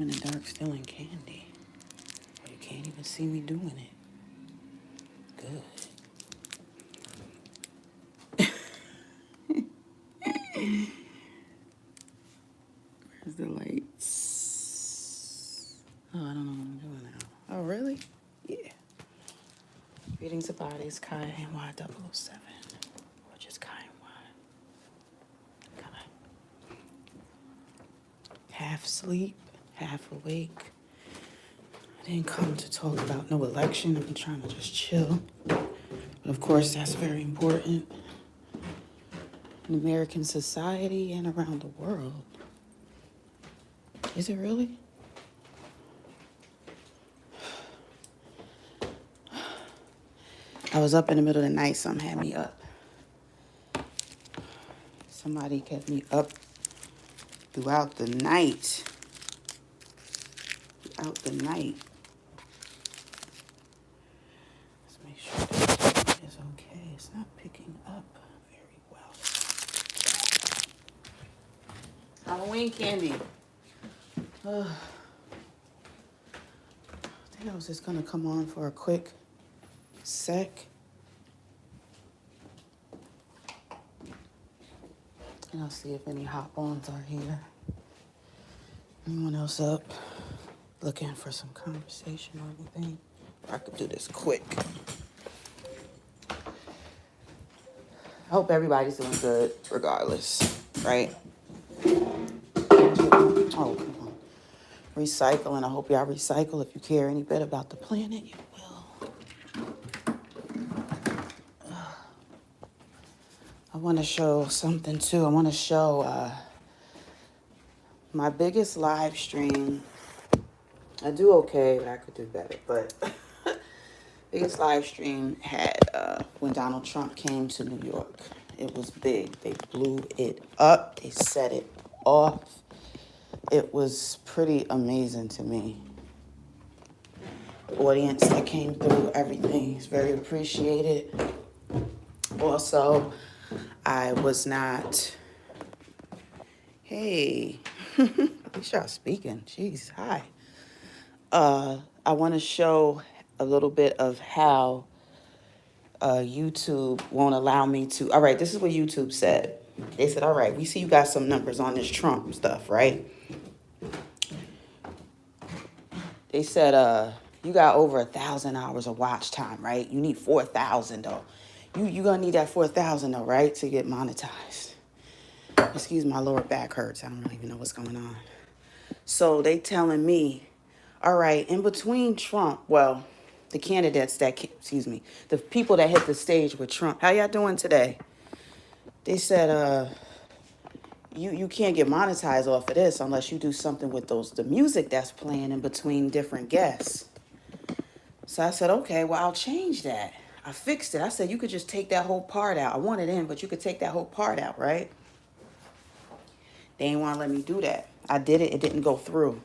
In the dark stealing candy. You can't even see me doing it. Good. Where's the lights? Oh, I don't know what I'm doing now. Oh, really? Yeah. Greetings of bodies, Kai NY007. Or just Kai NY. Kai. Half sleep, half awake. I didn't come to talk about no election. I've been trying to just chill. But of course, that's very important in American society and around the world. Is it really? I was up in the middle of the night, something had me up. Somebody kept me up throughout the night. Throughout the night. Let's make sure that is okay. It's not picking up very well. Halloween candy. I think I was just gonna come on for a quick sec. And I'll see if any hop-ons are here. Anyone else up looking for some conversation or anything? I could do this quick. I hope everybody's doing good regardless, right? Oh, come on. Recycling. I hope y'all recycle. If you care any bit about the planet, you will. I want to show something too. I want to show my biggest live stream. I do okay, but I could do better. But biggest live stream had when Donald Trump came to New York. It was big. They blew it up. They set it off. It was pretty amazing to me. The audience that came through, everything is very appreciated. Also, I was not, hey, at least y'all speaking. Jeez, hi. I want to show a little bit of how YouTube won't allow me to. All right, this is what YouTube said. They said, all right, we see you got some numbers on this Trump stuff, right? They said, you got over 1,000 hours of watch time, right? You need 4,000 though. You gonna need that 4,000 though, right? To get monetized. Excuse my lower back hurts. I don't really even know what's going on. So they telling me, all right, in between Trump, well, the candidates that, the people that hit the stage with Trump, how y'all doing today? They said, you can't get monetized off of this unless you do something with the music that's playing in between different guests. So I said, okay, well, I'll change that. I fixed it. I said, you could just take that whole part out. I want it in, but you could take that whole part out, right? They didn't want to let me do that. I did it. It didn't go through.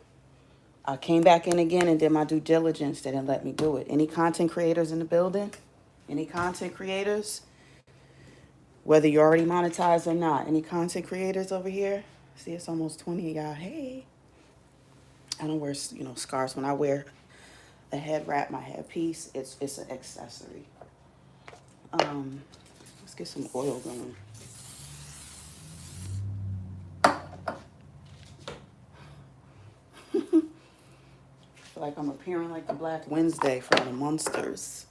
I came back in again and did my due diligence. They didn't let me do it. Any content creators in the building? Any content creators? Whether you're already monetized or not. Any content creators over here? See, it's almost 20 of y'all. Hey. I don't wear, scarves. When I wear a head wrap, my headpiece, it's an accessory. Let's get some oil going. I feel like I'm appearing like the Black Wednesday from the Monsters.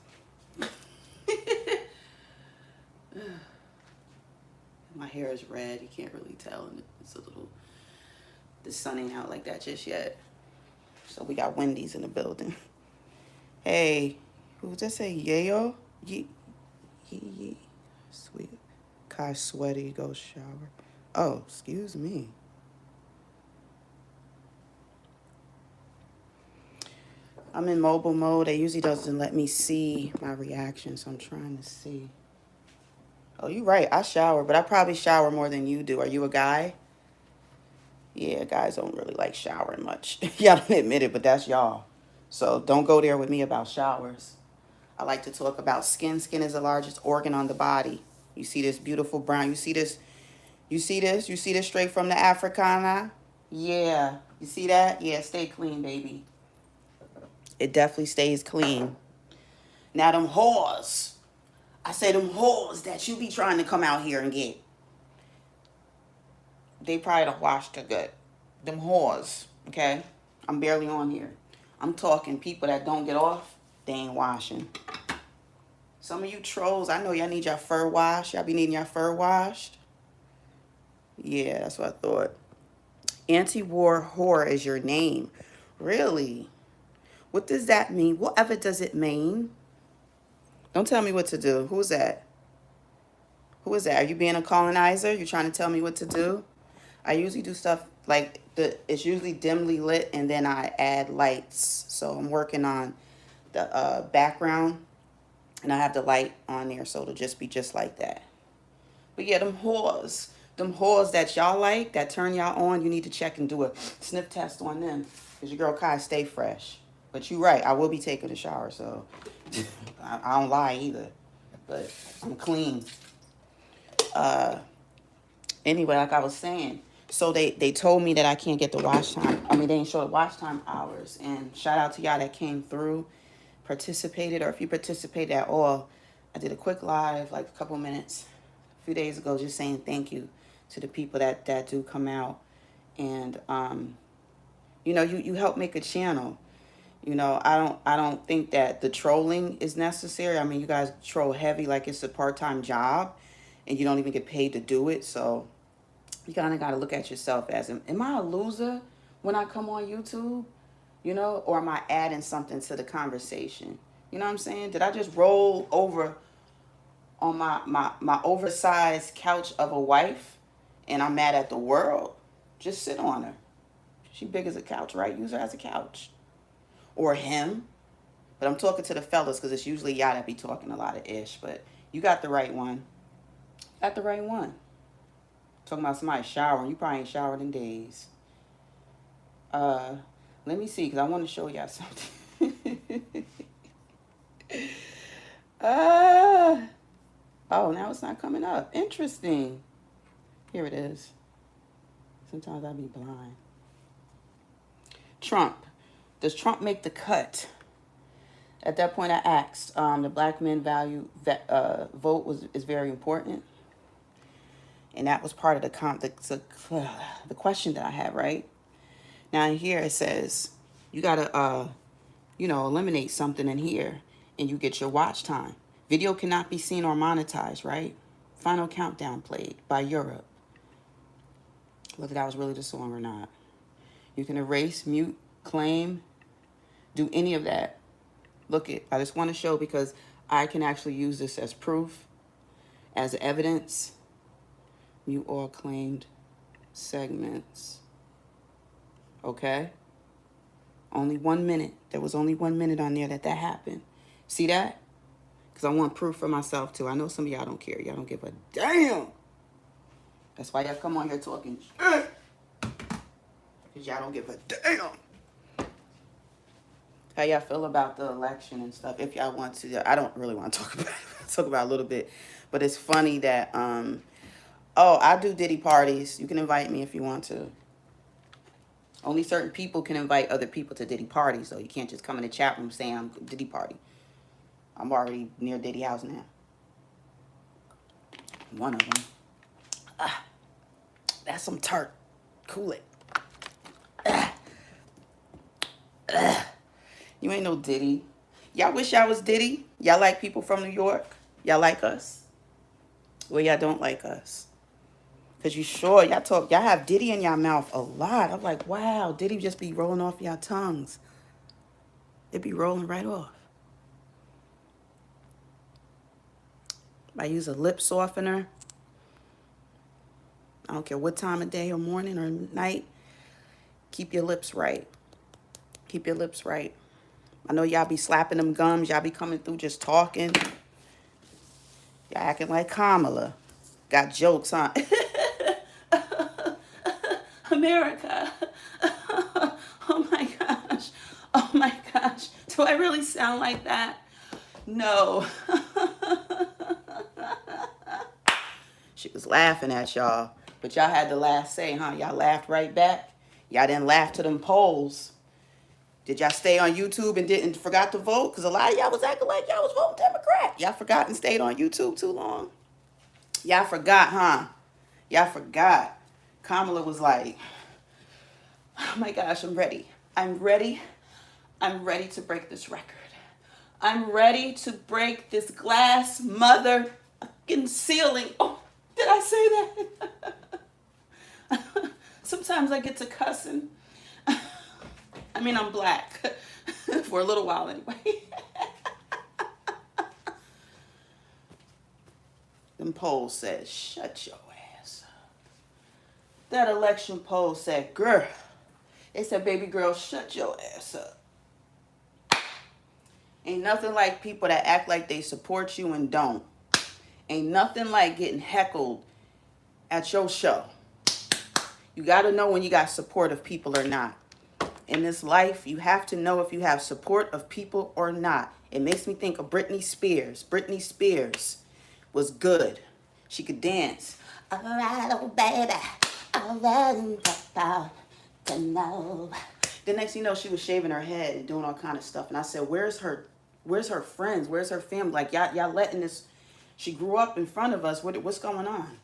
My hair is red. You can't really tell. And it's a little, the sun ain't out like that just yet. So we got Wendy's in the building. Hey, who did that say? Yayo? Yee. Sweet. Kai sweaty, go shower. Oh, excuse me. I'm in mobile mode. It usually doesn't let me see my reaction, so I'm trying to see. Oh, you're right. I shower, but I probably shower more than you do. Are you a guy? Yeah, guys don't really like showering much. Y'all don't admit it, but that's y'all. So don't go there with me about showers. I like to talk about skin. Skin is the largest organ on the body. You see this beautiful brown. You see this? You see this? You see this straight from the Africana? Yeah. You see that? Yeah, stay clean, baby. It definitely stays clean. Now, them whores. I say them whores that you be trying to come out here and get. They probably don't wash the good. Them whores, okay? I'm barely on here. I'm talking people that don't get off. They ain't washing. Some of you trolls, I know y'all need your fur washed. Y'all be needing your fur washed. Yeah, that's what I thought. Anti-war whore is your name. Really? What does that mean? Whatever does it mean? Don't tell me what to do. Who's that? Who is that? Are you being a colonizer? You trying to tell me what to do? I usually do stuff like it's usually dimly lit and then I add lights. So I'm working on the background and I have the light on there so it'll just be just like that. But yeah, them whores that y'all like, that turn y'all on, you need to check and do a sniff test on them. Because your girl Kai stay fresh. But you right, I will be taking a shower, so I don't lie either. But I'm clean. Anyway, like I was saying, so they told me that I can't get the watch time. I mean, they didn't show the watch time hours. And shout out to y'all that came through, participated, or if you participated at all. I did a quick live, like a couple minutes, a few days ago, just saying thank you to the people that do come out. And, you help make a channel. I don't think that the trolling is necessary. I mean, you guys troll heavy like it's a part-time job and you don't even get paid to do it. So you kind of got to look at yourself as, am I a loser when I come on YouTube? Or am I adding something to the conversation? You know what I'm saying? Did I just roll over on my oversized couch of a wife and I'm mad at the world? Just sit on her. She big as a couch, right? Use her as a couch. Or him. But I'm talking to the fellas because it's usually y'all that be talking a lot of ish. But you got the right one. Got the right one. Talking about somebody showering. You probably ain't showered in days. Let me see because I want to show y'all something. Oh, now it's not coming up. Interesting. Here it is. Sometimes I be blind. Trump. Does Trump make the cut? At that point, I asked. The black men value vote is very important, and that was part of the question that I had. Right now, here it says you gotta eliminate something in here, and you get your watch time. Video cannot be seen or monetized. Right. Final countdown played by Europe. Whether that was really the song or not. You can erase, mute, claim, do any of that. Look it. I just want to show because I can actually use this as proof, as evidence. Mute all claimed segments. Okay? Only 1 minute. There was only 1 minute on there that happened. See that? Because I want proof for myself too. I know some of y'all don't care. Y'all don't give a damn. That's why y'all come on here talking shit. Because y'all don't give a damn. How y'all feel about the election and stuff? If y'all want to, I don't really want to talk about it. Talk about it a little bit, but it's funny that I do Diddy parties. You can invite me if you want to. Only certain people can invite other people to Diddy parties, so you can't just come in the chat room saying I'm Diddy party. I'm already near Diddy house now. One of them. That's some tart. Cool it. You ain't no Diddy. Y'all wish y'all was Diddy? Y'all like people from New York? Y'all like us? Well, y'all don't like us. Because y'all have Diddy in y'all mouth a lot. I'm like, wow, Diddy just be rolling off y'all tongues. It be rolling right off. I use a lip softener. I don't care what time of day or morning or night. Keep your lips right. Keep your lips right. I know y'all be slapping them gums. Y'all be coming through just talking. Y'all acting like Kamala. Got jokes, huh? America. Oh my gosh. Oh my gosh. Do I really sound like that? No. She was laughing at y'all. But y'all had the last say, huh? Y'all laughed right back. Y'all didn't laugh to them polls. Did y'all stay on YouTube and forgot to vote? Because a lot of y'all was acting like y'all was voting Democrat. Y'all forgot and stayed on YouTube too long. Y'all forgot, huh? Y'all forgot. Kamala was like, oh my gosh, I'm ready. I'm ready. I'm ready to break this record. I'm ready to break this glass motherfucking ceiling. Oh, did I say that? Sometimes I get to cussing. I mean, I'm black. For a little while anyway. Them polls said, shut your ass up. That election poll said, girl. They said, baby girl, shut your ass up. Ain't nothing like people that act like they support you and don't. Ain't nothing like getting heckled at your show. You got to know when you got support of people or not. In this life, you have to know if you have support of people or not. It makes me think of Britney Spears. Britney Spears was good. She could dance. All right, oh baby, all right, to know. The next thing you know, she was shaving her head and doing all kind of stuff. And I said, where's her friends? Where's her family? Like, y'all letting this... She grew up in front of us. What's going on?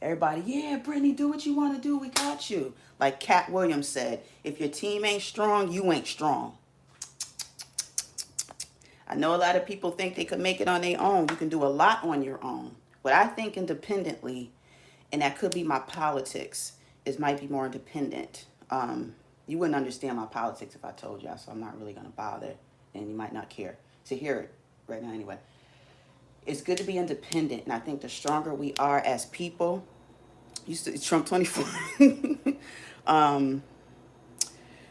Everybody, yeah, Brittany, do what you want to do. We got you. Like Cat Williams said, if your team ain't strong, you ain't strong. I know a lot of people think they could make it on their own. You can do a lot on your own. What I think independently, and that could be my politics, is might be more independent. You wouldn't understand my politics if I told y'all, so I'm not really going to bother. And you might not care to hear it right now anyway. It's good to be independent, and I think the stronger we are as people, Trump 24.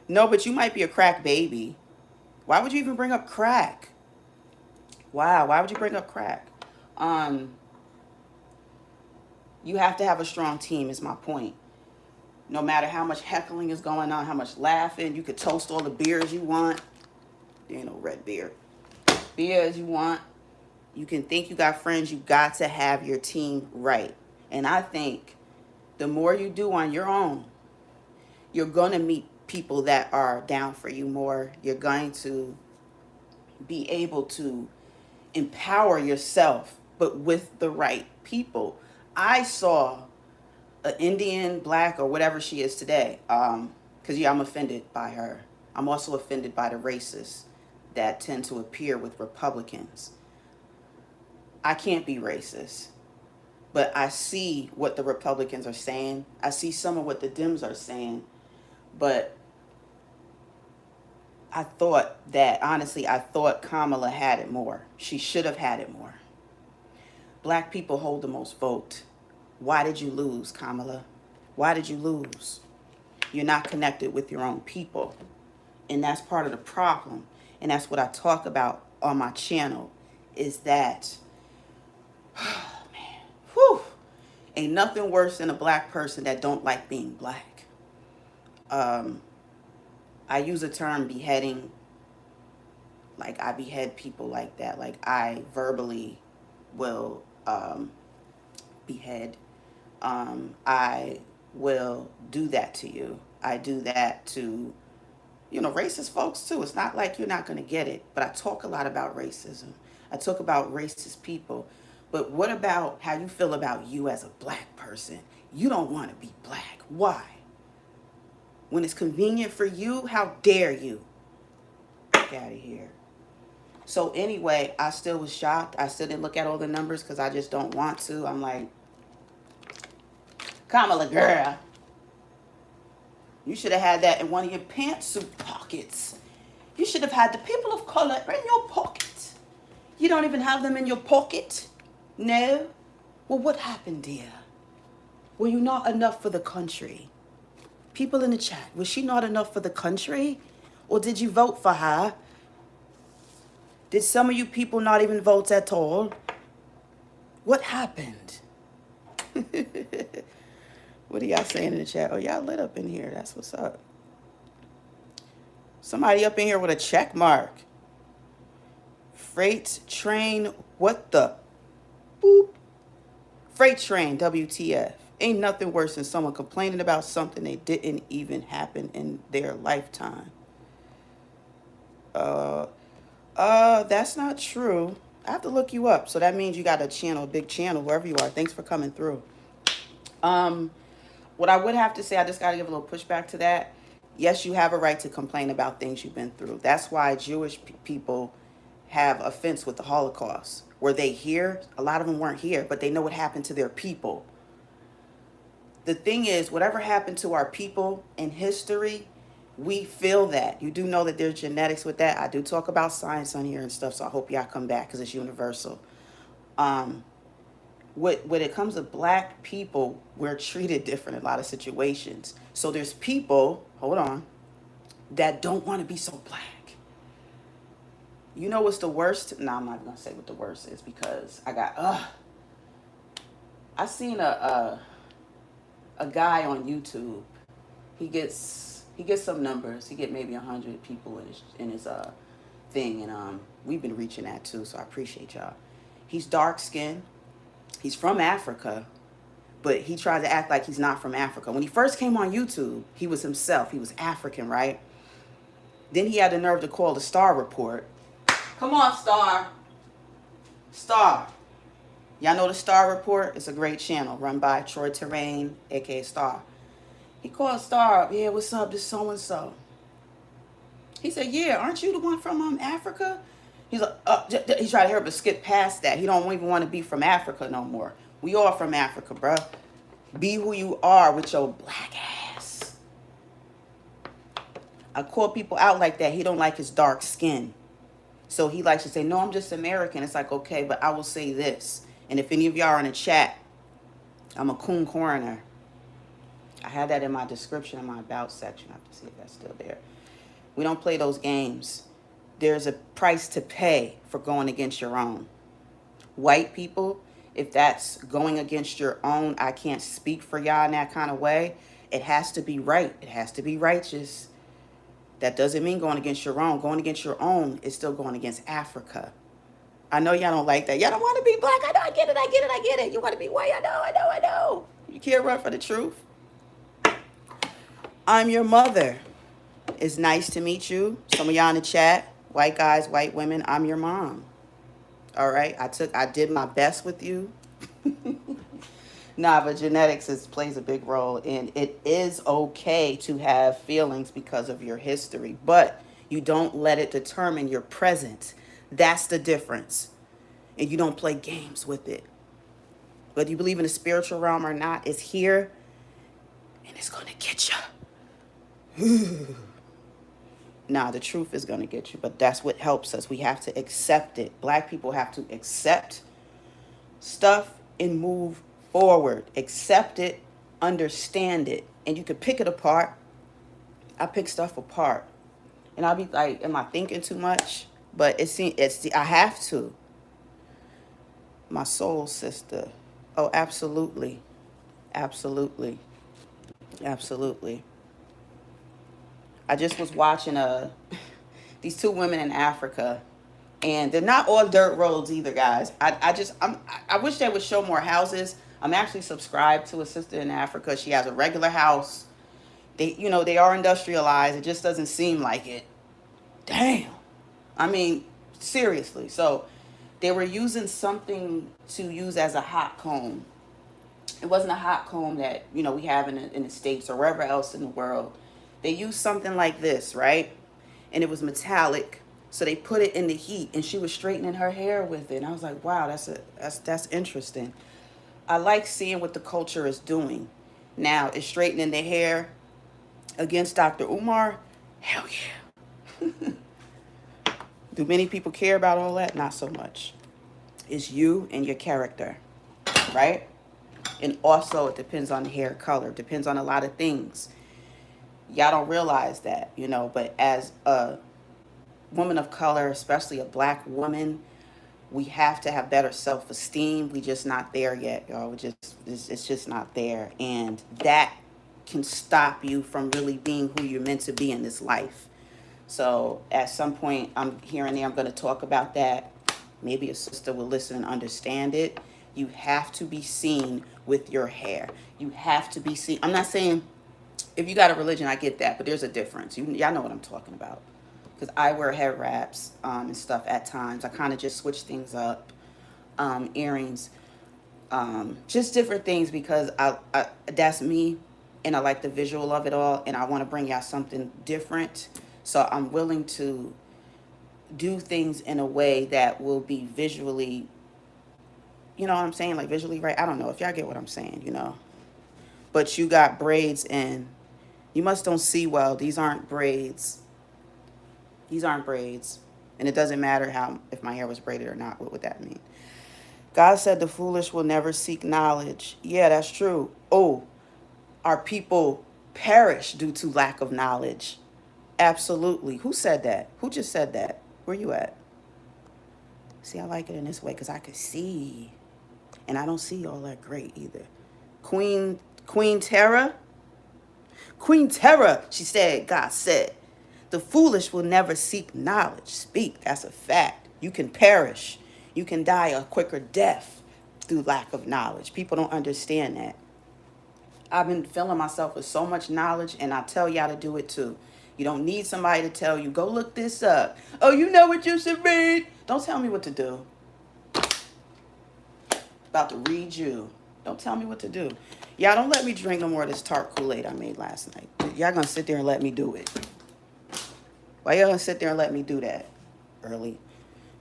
No, but you might be a crack baby. Why would you even bring up crack? Wow, why would you bring up crack? You have to have a strong team is my point. No matter how much heckling is going on, how much laughing, you could toast all the beers you want. There ain't no red beer. Beers you want. You can think you got friends. You got to have your team right. And I think the more you do on your own, you're going to meet people that are down for you more. You're going to be able to empower yourself, but with the right people. I saw an Indian, black, or whatever she is today. Because, yeah, I'm offended by her. I'm also offended by the racists that tend to appear with Republicans. I can't be racist, but I see what the Republicans are saying. I see some of what the Dems are saying, but I thought Kamala had it more. She should have had it more. Black people hold the most vote. Why did you lose, Kamala? Why did you lose? You're not connected with your own people, and that's part of the problem, and that's what I talk about on my channel, is that oh, man. Whew. Ain't nothing worse than a black person that don't like being black. I use the term beheading. Like, I behead people like that. Like, I verbally will behead. I will do that to you. I do that to, racist folks too. It's not like you're not going to get it. But I talk a lot about racism. I talk about racist people. But what about how you feel about you as a black person? You don't want to be black. Why? When it's convenient for you, how dare you? Get out of here. So anyway, I still was shocked. I still didn't look at all the numbers because I just don't want to. I'm like, Kamala, girl, you should have had that in one of your pantsuit pockets. You should have had the people of color in your pocket. You don't even have them in your pocket? No? Well, what happened, dear? Were you not enough for the country? People in the chat, was she not enough for the country? Or did you vote for her? Did some of you people not even vote at all? What happened? What are y'all saying in the chat? Oh, y'all lit up in here. That's what's up. Somebody up in here with a check mark. Freight train, what the boop? Freight train, WTF. Ain't nothing worse than someone complaining about something they didn't even happen in their lifetime. That's not true. I have to look you up. So that means you got a channel, a big channel, wherever you are. Thanks for coming through. What I would have to say, I just got to give a little pushback to that. Yes, you have a right to complain about things you've been through. That's why Jewish people have offense with the Holocaust. Were they here? A lot of them weren't here, but they know what happened to their people. The thing is, whatever happened to our people in history, we feel that. You do know that there's genetics with that. I do talk about science on here and stuff, so I hope y'all come back because it's universal. When it comes to black people, we're treated different in a lot of situations. So there's people, hold on, that don't want to be so black. You know what's the worst? No, I'm not going to say what the worst is because I seen a guy on YouTube. He gets some numbers. He get maybe 100 people in his thing, and we've been reaching that too. So I appreciate y'all. He's dark skinned. He's from Africa, but he tried to act like he's not from Africa. When he first came on YouTube, he was himself. He was African, right? Then he had the nerve to call the Star Report. Come on, Star. Star. Y'all know the Star Report? It's a great channel run by Troy Terrain, aka Star. He called Star up. Yeah, what's up? This so-and-so. He said, yeah, aren't you the one from Africa? He's like, he's trying to help us skip past that. He don't even want to be from Africa no more. We all from Africa, bruh. Be who you are with your black ass. I call people out like that. He don't like his dark skin. So he likes to say, no, I'm just American. It's like, okay, but I will say this. And if any of y'all are in the chat, I'm a coon coroner. I had that in my description in my about section. I have to see if that's still there. We don't play those games. There's a price to pay for going against your own. White people, if that's going against your own, I can't speak for y'all in that kind of way. It has to be right. It has to be righteous. That doesn't mean going against your own. Going against your own is still going against Africa. I know y'all don't like that. Y'all don't want to be black. I know, I get it. You want to be white. I know. You can't run for the truth. I'm your mother. It's nice to meet you. Some of y'all in the chat, white guys, white women, I'm your mom. All right? I did my best with you. Nah, but genetics plays a big role, and it is okay to have feelings because of your history, but you don't let it determine your present. That's the difference. And you don't play games with it. Whether you believe in the spiritual realm or not, it's here, and it's going to get you. Nah, the truth is going to get you, but that's what helps us. We have to accept it. Black people have to accept stuff and move forward. Accept it, understand it, and you can pick it apart. I pick stuff apart, and I'll be like, am I thinking too much? But I have to. My soul sister. Oh, absolutely. Absolutely. I just was watching these two women in Africa, and they're not all dirt roads either, guys. I wish they would show more houses. I'm actually subscribed to a sister in Africa. She has a regular house. They are industrialized. It just doesn't seem like it. Damn. I mean, seriously. So they were using something to use as a hot comb. It wasn't a hot comb that, we have in the States or wherever else in the world. They used something like this, right? And it was metallic. So they put it in the heat, and she was straightening her hair with it. And I was like, wow, that's interesting. I like seeing what the culture is doing. Now, is straightening the hair against Dr. Umar? Hell yeah. Do many people care about all that? Not so much. It's you and your character, right? And also, it depends on the hair color. It depends on a lot of things. Y'all don't realize that, but as a woman of color, especially a black woman, we have to have better self-esteem. We just not there yet, y'all. It's just not there. And that can stop you from really being who you're meant to be in this life. So at some point, I'm here and there, I'm going to talk about that. Maybe a sister will listen and understand it. You have to be seen with your hair. You have to be seen. I'm not saying if you got a religion, I get that, but there's a difference. Y'all know what I'm talking about. Because I wear head wraps and stuff at times. I kind of just switch things up. Earrings. Just different things because I that's me, and I like the visual of it all, and I want to bring y'all something different. So I'm willing to do things in a way that will be visually, you know what I'm saying? Like visually right. I don't know if y'all get what I'm saying, you know. But you got braids and you must don't see well. These aren't braids. These aren't braids. And it doesn't matter how if my hair was braided or not. What would that mean? God said the foolish will never seek knowledge. Yeah, that's true. Oh, our people perish due to lack of knowledge. Absolutely. Who said that? Who just said that? Where you at? See, I like it in this way because I could see. And I don't see all that great either. Queen Terra? Queen Terra, she said, God said, the foolish will never seek knowledge. Speak, that's a fact. You can perish. You can die a quicker death through lack of knowledge. People don't understand that. I've been filling myself with so much knowledge, and I tell y'all to do it too. You don't need somebody to tell you, go look this up. Oh, you know what you should read. Don't tell me what to do. About to read you. Don't tell me what to do. Y'all don't let me drink no more of this tart Kool-Aid I made last night. Y'all gonna sit there and let me do it. Why y'all gonna sit there and let me do that early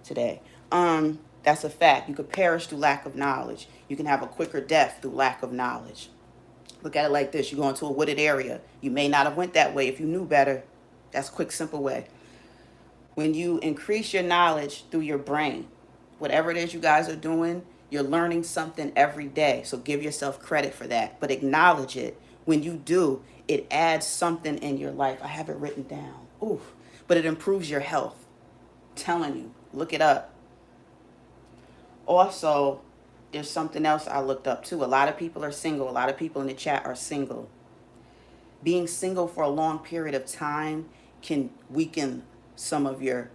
today? That's a fact. You could perish through lack of knowledge. You can have a quicker death through lack of knowledge. Look at it like this. You go into a wooded area. You may not have went that way if you knew better. That's a quick, simple way. When you increase your knowledge through your brain, whatever it is you guys are doing, you're learning something every day. So give yourself credit for that. But acknowledge it. When you do, it adds something in your life. I have it written down. Ooh. But it improves your health. I'm telling you. Look it up. Also, there's something else I looked up too. A lot of people are single. A lot of people in the chat are single. Being single for a long period of time can weaken some of your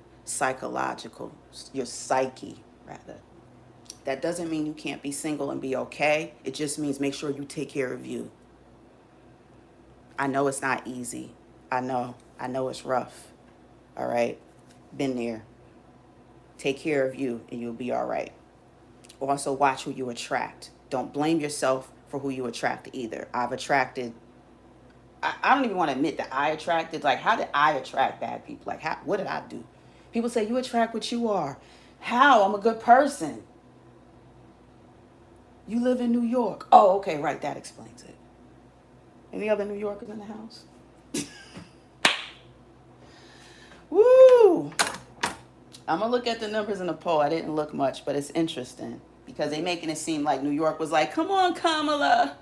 your psyche, rather. That doesn't mean you can't be single and be okay. It just means make sure you take care of you. I know it's not easy. I know it's rough. All right? Been there. Take care of you and you'll be all right. Also, watch who you attract. Don't blame yourself for who you attract either. I've attracted, I don't even want to admit that I attracted, like, how did I attract bad people? Like, what did I do? People say, you attract what you are. How? I'm a good person. You live in New York. Oh, okay, right, that explains it. Any other New Yorkers in the house? Woo! I'm going to look at the numbers in the poll. I didn't look much, but it's interesting. Because they making it seem like New York was like, come on, Kamala.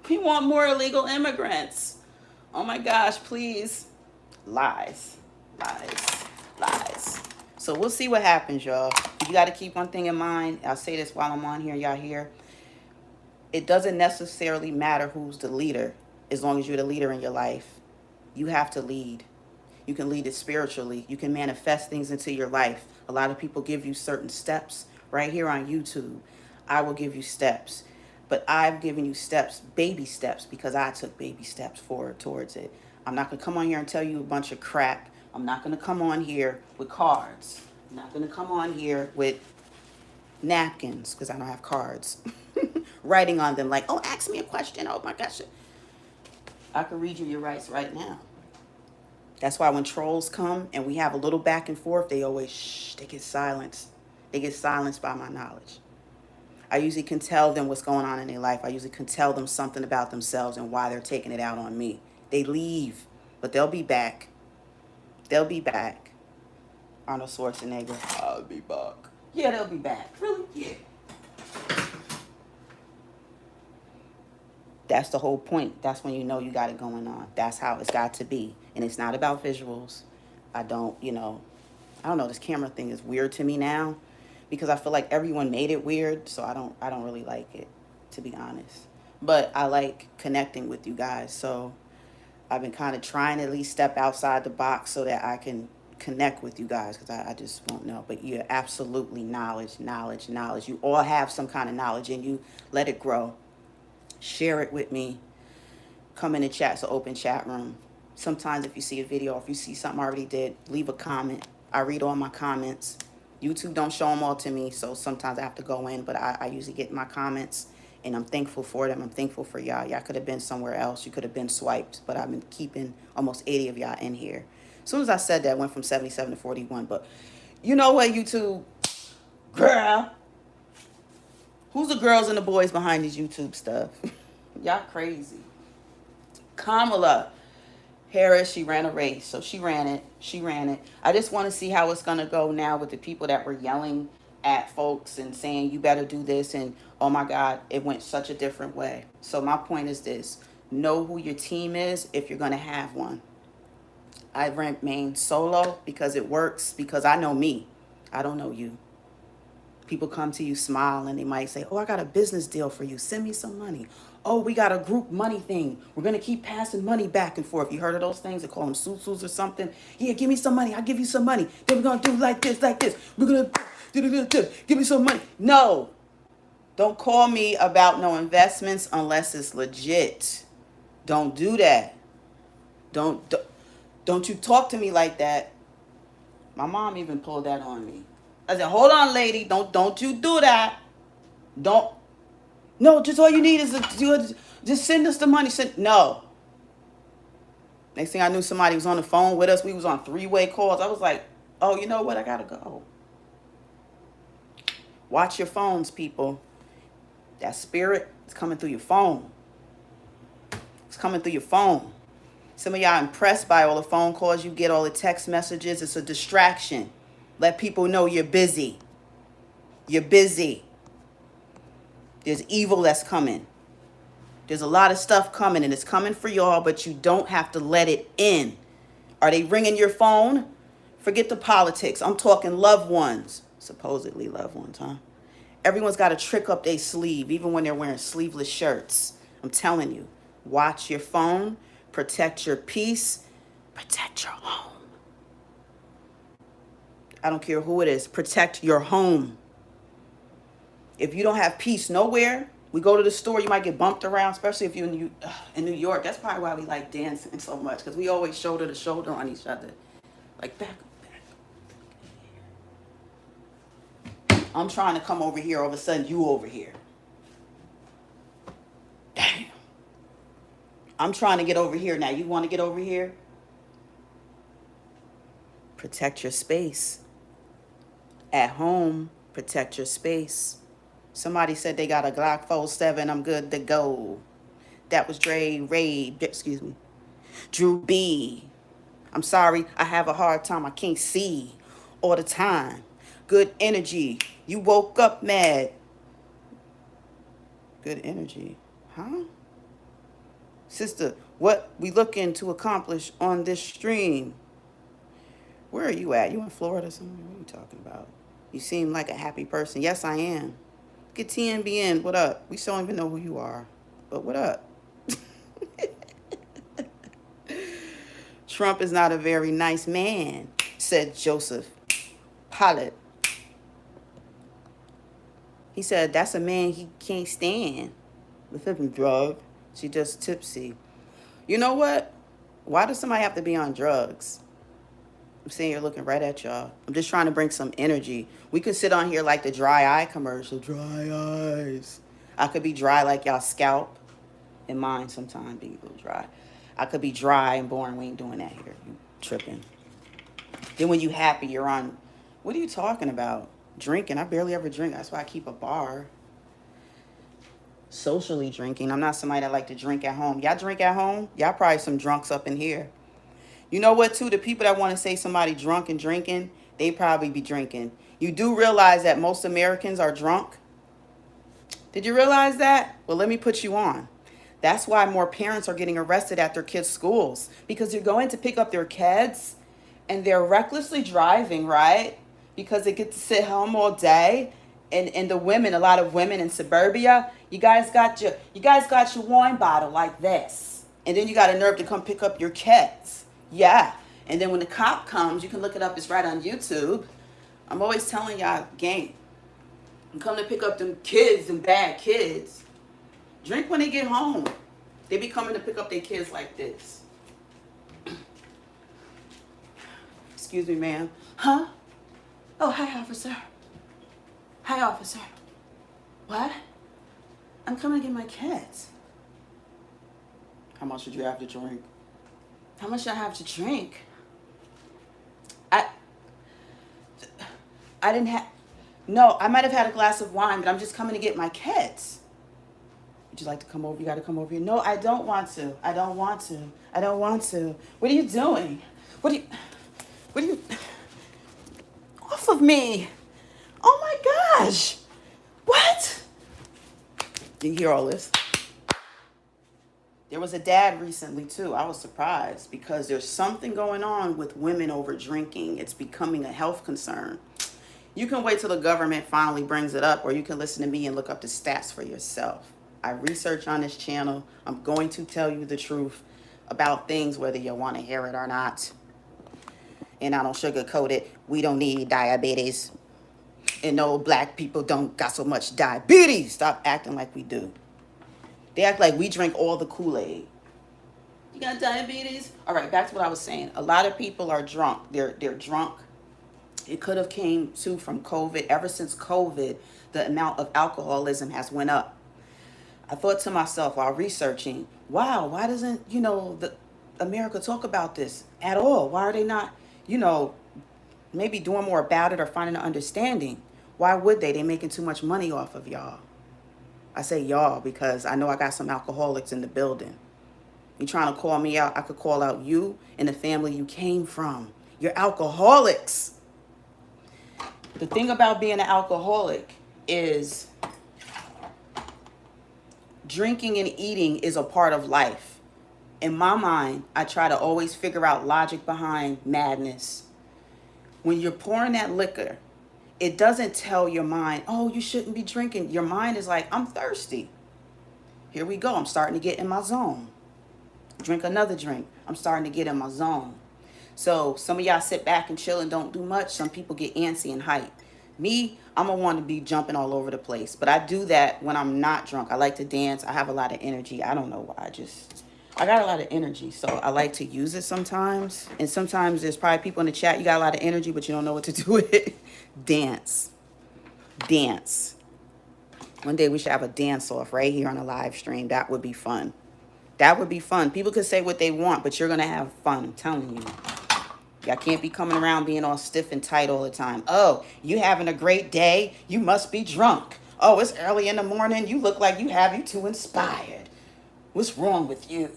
We want more illegal immigrants. Oh my gosh, please. Lies. So we'll see what happens, y'all. You got to keep one thing in mind. I'll say this while I'm on here, y'all hear. It doesn't necessarily matter who's the leader. As long as you're the leader in your life. You have to lead. You can lead it spiritually. You can manifest things into your life. A lot of people give you certain steps. Right here on YouTube, I will give you steps. But I've given you steps, baby steps, because I took baby steps forward towards it. I'm not going to come on here and tell you a bunch of crap. I'm not going to come on here with cards. I'm not going to come on here with napkins, because I don't have cards. Writing on them like, oh, ask me a question. Oh, my gosh. I can read you your rights right now. That's why when trolls come and we have a little back and forth, they always, they get silenced. They get silenced by my knowledge. I usually can tell them what's going on in their life. I usually can tell them something about themselves and why they're taking it out on me. They leave, but they'll be back. They'll be back. Arnold Schwarzenegger, I'll be back. Yeah, they'll be back. Really? Yeah. That's the whole point. That's when you know you got it going on. That's how it's got to be. And it's not about visuals. I don't know, this camera thing is weird to me now because I feel like everyone made it weird. So I don't really like it, to be honest. But I like connecting with you guys. So I've been kind of trying to at least step outside the box so that I can connect with you guys because I just won't know. But you're absolutely knowledge. You all have some kind of knowledge in you. Let it grow. Share it with me. Come in the chat. It's an open chat room. Sometimes if you see a video, or if you see something I already did, leave a comment. I read all my comments. YouTube don't show them all to me, so sometimes I have to go in, but I usually get my comments, and I'm thankful for them. I'm thankful for y'all. Y'all could have been somewhere else. You could have been swiped, but I've been keeping almost 80 of y'all in here. As soon as I said that, it went from 77 to 41, but you know what, YouTube? Girl. Who's the girls and the boys behind these YouTube stuff? Y'all crazy. Kamala Harris, she ran a race, so she ran it. I just want to see how it's going to go now with the people that were yelling at folks and saying, you better do this, and oh my God, it went such a different way. So my point is this: know who your team is if you're going to have one. I remain solo because it works, because I know me. I don't know you. People come to you, smile, and they might say, oh, I got a business deal for you. Send me some money. Oh, we got a group money thing. We're going to keep passing money back and forth. You heard of those things? They call them susus or something. Yeah, give me some money. I'll give you some money. Then we're going to do like this, like this. We're going to give me some money. No. Don't call me about no investments unless it's legit. Don't do that. Don't you talk to me like that. My mom even pulled that on me. I said, hold on, lady. Don't you do that. No, just all you need is just send us the money. No. Next thing I knew, somebody was on the phone with us. We was on 3-way calls. I was like, oh, you know what? I got to go. Watch your phones, people. That spirit is coming through your phone. It's coming through your phone. Some of y'all impressed by all the phone calls you get, all the text messages. It's a distraction. Let people know you're busy. You're busy. There's evil that's coming. There's a lot of stuff coming, and it's coming for y'all, but you don't have to let it in. Are they ringing your phone? Forget the politics. I'm talking loved ones. Supposedly loved ones, huh? Everyone's got a trick up their sleeve, even when they're wearing sleeveless shirts. I'm telling you, watch your phone, protect your peace, protect your home. I don't care who it is. Protect your home. If you don't have peace nowhere, we go to the store, you might get bumped around, especially if you're in New York. That's probably why we like dancing so much, because we always shoulder to shoulder on each other. Like, back. I'm trying to come over here, all of a sudden you over here. Damn. I'm trying to get over here now. You want to get over here? Protect your space. At home, protect your space. Somebody said they got a Glock 47. I'm good to go. That was Drew B. I'm sorry, I have a hard time. I can't see all the time. Good energy. You woke up mad. Good energy. Huh? Sister, what we looking to accomplish on this stream? Where are you at? You in Florida somewhere? What are you talking about? You seem like a happy person. Yes, I am. Get TNBN. What up? We still don't even know who you are. But what up? Trump is not a very nice man, said Joseph Pollitt. He said, that's a man he can't stand. With him drug. She just tipsy. You know what? Why does somebody have to be on drugs? I'm sitting here looking right at y'all. I'm just trying to bring some energy. We could sit on here like the dry eye commercial. Dry eyes. I could be dry like y'all scalp. And mine sometimes be a little dry. I could be dry and boring. We ain't doing that here. You tripping. Then when you happy, you're on. What are you talking about? Drinking. I barely ever drink. That's why I keep a bar. Socially drinking. I'm not somebody that like to drink at home. Y'all drink at home? Y'all probably some drunks up in here. You know what, too? The people that want to say somebody drunk and drinking, they probably be drinking. You do realize that most Americans are drunk? Did you realize that? Well, let me put you on. That's why more parents are getting arrested at their kids' schools, because they're going to pick up their kids and they're recklessly driving, right? Because they get to sit home all day. And the women, a lot of women in suburbia, you guys got your wine bottle like this. And then you got a nerve to come pick up your kids. Yeah. And then when the cop comes, you can look it up. It's right on YouTube. I'm always telling y'all, gang, I'm coming to pick up them kids, them bad kids. Drink when they get home. They be coming to pick up their kids like this. Excuse me, ma'am. Huh? Oh, hi, officer. Hi, officer. What? I'm coming to get my kids. How much did you have to drink? How much did I have to drink? I didn't have... No, I might have had a glass of wine, but I'm just coming to get my kids. Would you like to come over? You got to come over here. No, I don't want to. I don't want to. I don't want to. What are you doing? What are you... Off of me. Oh my gosh. What? Do you hear all this? There was a dad recently too. I was surprised because there's something going on with women over drinking. It's becoming a health concern. You can wait till the government finally brings it up, or you can listen to me and look up the stats for yourself. I research on this channel. I'm going to tell you the truth about things, whether you want to hear it or not. And I don't sugarcoat it. We don't need diabetes. And no, black people don't got so much diabetes. Stop acting like we do. They act like we drink all the Kool-Aid. You got diabetes? All right, back to what I was saying. A lot of people are drunk. They're drunk. It could have came too from COVID. Ever since COVID, the amount of alcoholism has went up. I thought to myself while researching, wow, why doesn't, America talk about this at all? Why are they not, maybe doing more about it or finding an understanding? Why would they? They're making too much money off of y'all. I say y'all because I know I got some alcoholics in the building. You trying to call me out? I could call out you and the family you came from. You're alcoholics. The thing about being an alcoholic is drinking and eating is a part of life. In my mind, I try to always figure out logic behind madness. When you're pouring that liquor, it doesn't tell your mind, oh, you shouldn't be drinking. Your mind is like, I'm thirsty. Here we go. I'm starting to get in my zone. Drink another drink. I'm starting to get in my zone. So some of y'all sit back and chill and don't do much. Some people get antsy and hype. Me, I'm going to want to be jumping all over the place. But I do that when I'm not drunk. I like to dance. I have a lot of energy. I don't know why. I got a lot of energy. So I like to use it sometimes. And sometimes there's probably people in the chat, you got a lot of energy, but you don't know what to do with it. Dance. Dance. One day we should have a dance off right here on a live stream. That would be fun. That would be fun. People could say what they want, but you're going to have fun. I'm telling you. Y'all can't be coming around being all stiff and tight all the time. Oh, you having a great day? You must be drunk. Oh, it's early in the morning. You look like you too inspired. What's wrong with you?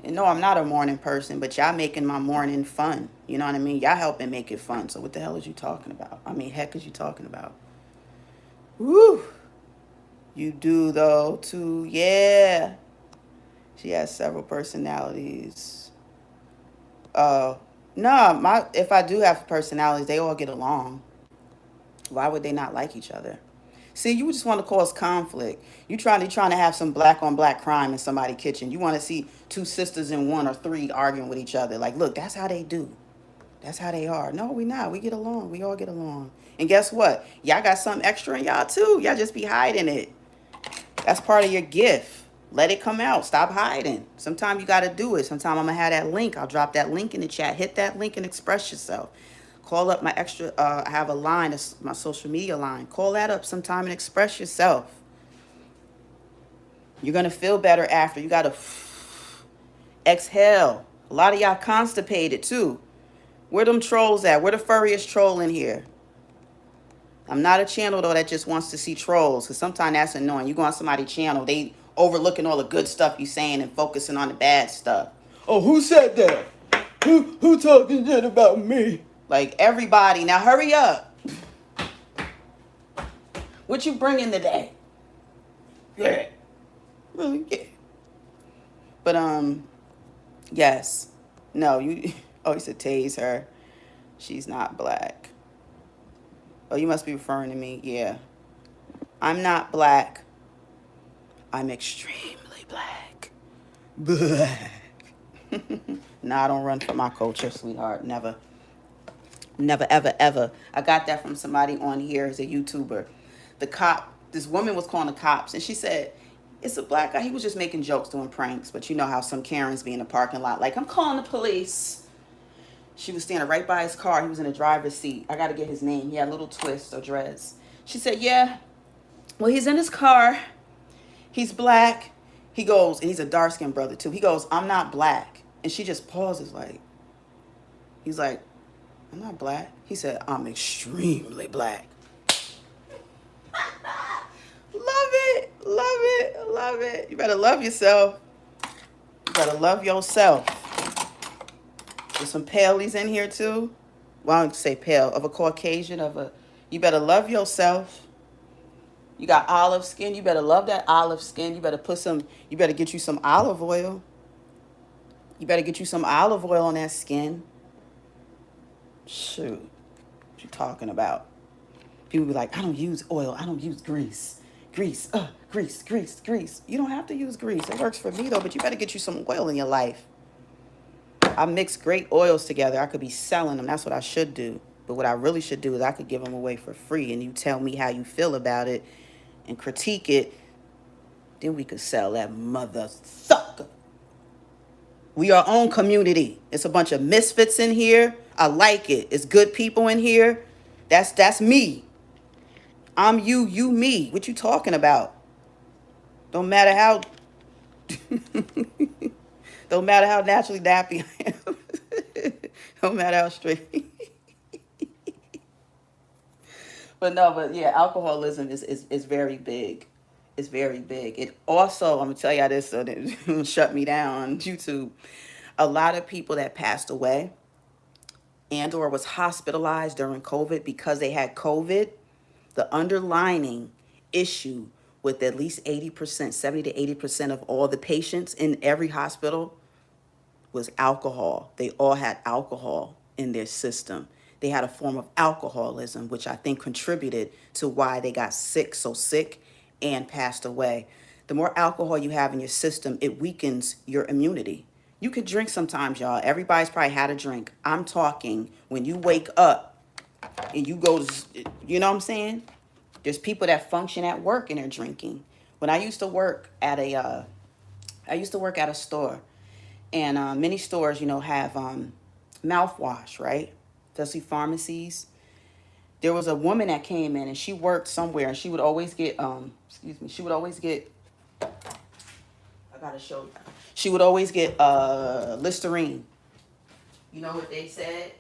And no, I'm not a morning person, but y'all making my morning fun. You know what I mean? Y'all helping make it fun. So what the hell is you talking about? I mean, heck is you talking about? Woo. You do though, too. Yeah. She has several personalities. No, if I do have personalities, they all get along. Why would they not like each other? See, you just want to cause conflict. You're trying to have some black on black crime in somebody's kitchen. You want to see two sisters in one or three arguing with each other. Like, look, that's how they do. That's how they are. No, we not. We get along. We all get along. And guess what? Y'all got something extra in y'all too. Y'all just be hiding it. That's part of your gift. Let it come out. Stop hiding. Sometimes you got to do it. Sometimes I'm going to have that link. I'll drop that link in the chat. Hit that link and express yourself. Call up my extra, I have a line, my social media line. Call that up sometime and express yourself. You're going to feel better after. You got to exhale. A lot of y'all constipated too. Where them trolls at? Where the furriest troll in here? I'm not a channel though that just wants to see trolls, because sometimes that's annoying. You go on somebody's channel, they overlooking all the good stuff you saying and focusing on the bad stuff. Oh, who said that? Who talking shit about me? Like everybody, now hurry up. What you bringing today? Yeah. Really? Yeah. But yes. No, you said tase her. She's not black. Oh, you must be referring to me. Yeah. I'm not black. I'm extremely black. Black. Nah, I don't run for my culture, sweetheart. Never. Never, ever, ever. I got that from somebody on here as a YouTuber. This woman was calling the cops, and she said, it's a black guy. He was just making jokes, doing pranks. But you know how some Karens be in the parking lot, like, I'm calling the police. She was standing right by his car. He was in the driver's seat. I got to get his name. He had little twists or dreads. She said, yeah, well, he's in his car. He's black. He goes, and he's a dark-skinned brother, too. He goes, I'm not black. And she just pauses like, he's like, I'm not black. He said, I'm extremely black. Love it. Love it. Love it. You better love yourself. You better love yourself. There's some paleys in here too. Well, I don't say pale. Of a Caucasian, you better love yourself. You got olive skin. You better love that olive skin. You better get you some olive oil. You better get you some olive oil on that skin. Shoot. What you talking about? People be like, I don't use oil. I don't use grease. Grease. Grease. You don't have to use grease. It works for me, though, but you better get you some oil in your life. I mix great oils together. I could be selling them. That's what I should do. But what I really should do is I could give them away for free, and you tell me how you feel about it and critique it. Then we could sell that mother sucker. We our own community. It's a bunch of misfits in here. I like it. It's good people in here. That's me. I'm you, me. What you talking about? Don't matter how don't matter how naturally dappy I am. Don't matter how straight. But yeah, alcoholism is very big. It's very big. It also, I'm gonna tell y'all this so that it won't shut me down on YouTube. A lot of people that passed away and or was hospitalized during COVID because they had COVID, the underlying issue with at least 80%, 70 to 80% of all the patients in every hospital was alcohol. They all had alcohol in their system. They had a form of alcoholism, which I think contributed to why they got so sick and passed away. The more alcohol you have in your system, it weakens your immunity. You could drink sometimes, y'all. Everybody's probably had a drink. I'm talking when you wake up and you go to, you know what I'm saying? There's people that function at work and they're drinking. When I used to work at a store, and many stores, have mouthwash, right? Especially pharmacies. There was a woman that came in and she worked somewhere, and she would always get, I gotta show you. She would always get Listerine. You know what they said?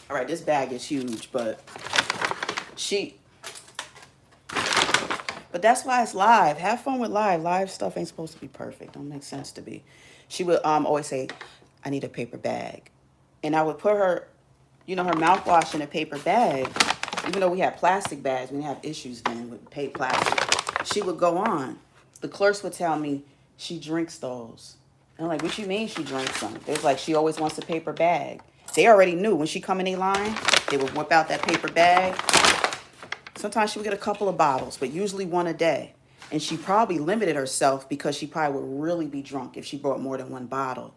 All right, this bag is huge, but that's why it's live. Have fun with live. Live stuff ain't supposed to be perfect. Don't make sense to be. She would always say, I need a paper bag. And I would put her, her mouthwash in a paper bag. Even though we had plastic bags, we didn't have issues then with plastic. She would go on. The clerks would tell me she drinks those. And I'm like, what you mean she drinks them? They was like, she always wants a paper bag. They already knew when she come in their line, they would whip out that paper bag. Sometimes she would get a couple of bottles, but usually one a day. And she probably limited herself because she probably would really be drunk if she brought more than one bottle.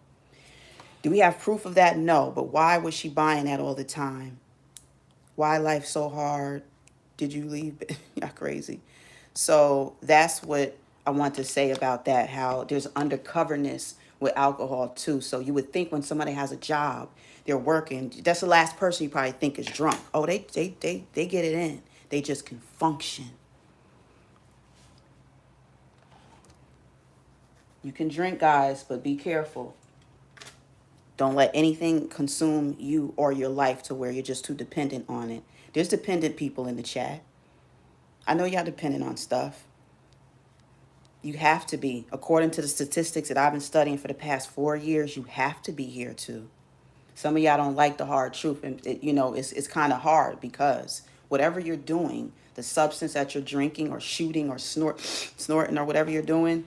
Do we have proof of that? No. But why was she buying that all the time? Why life so hard? Did you leave? Y'all crazy. So that's what I want to say about that, how there's undercoverness with alcohol too. So you would think when somebody has a job, they're working, that's the last person you probably think is drunk. Oh, they get it in. They just can function. You can drink, guys, but be careful. Don't let anything consume you or your life to where you're just too dependent on it. There's dependent people in the chat. I know y'all dependent on stuff. You have to be. According to the statistics that I've been studying for the past 4 years, you have to be here too. Some of y'all don't like the hard truth, and it's kind of hard because whatever you're doing, the substance that you're drinking or shooting or snorting or whatever you're doing,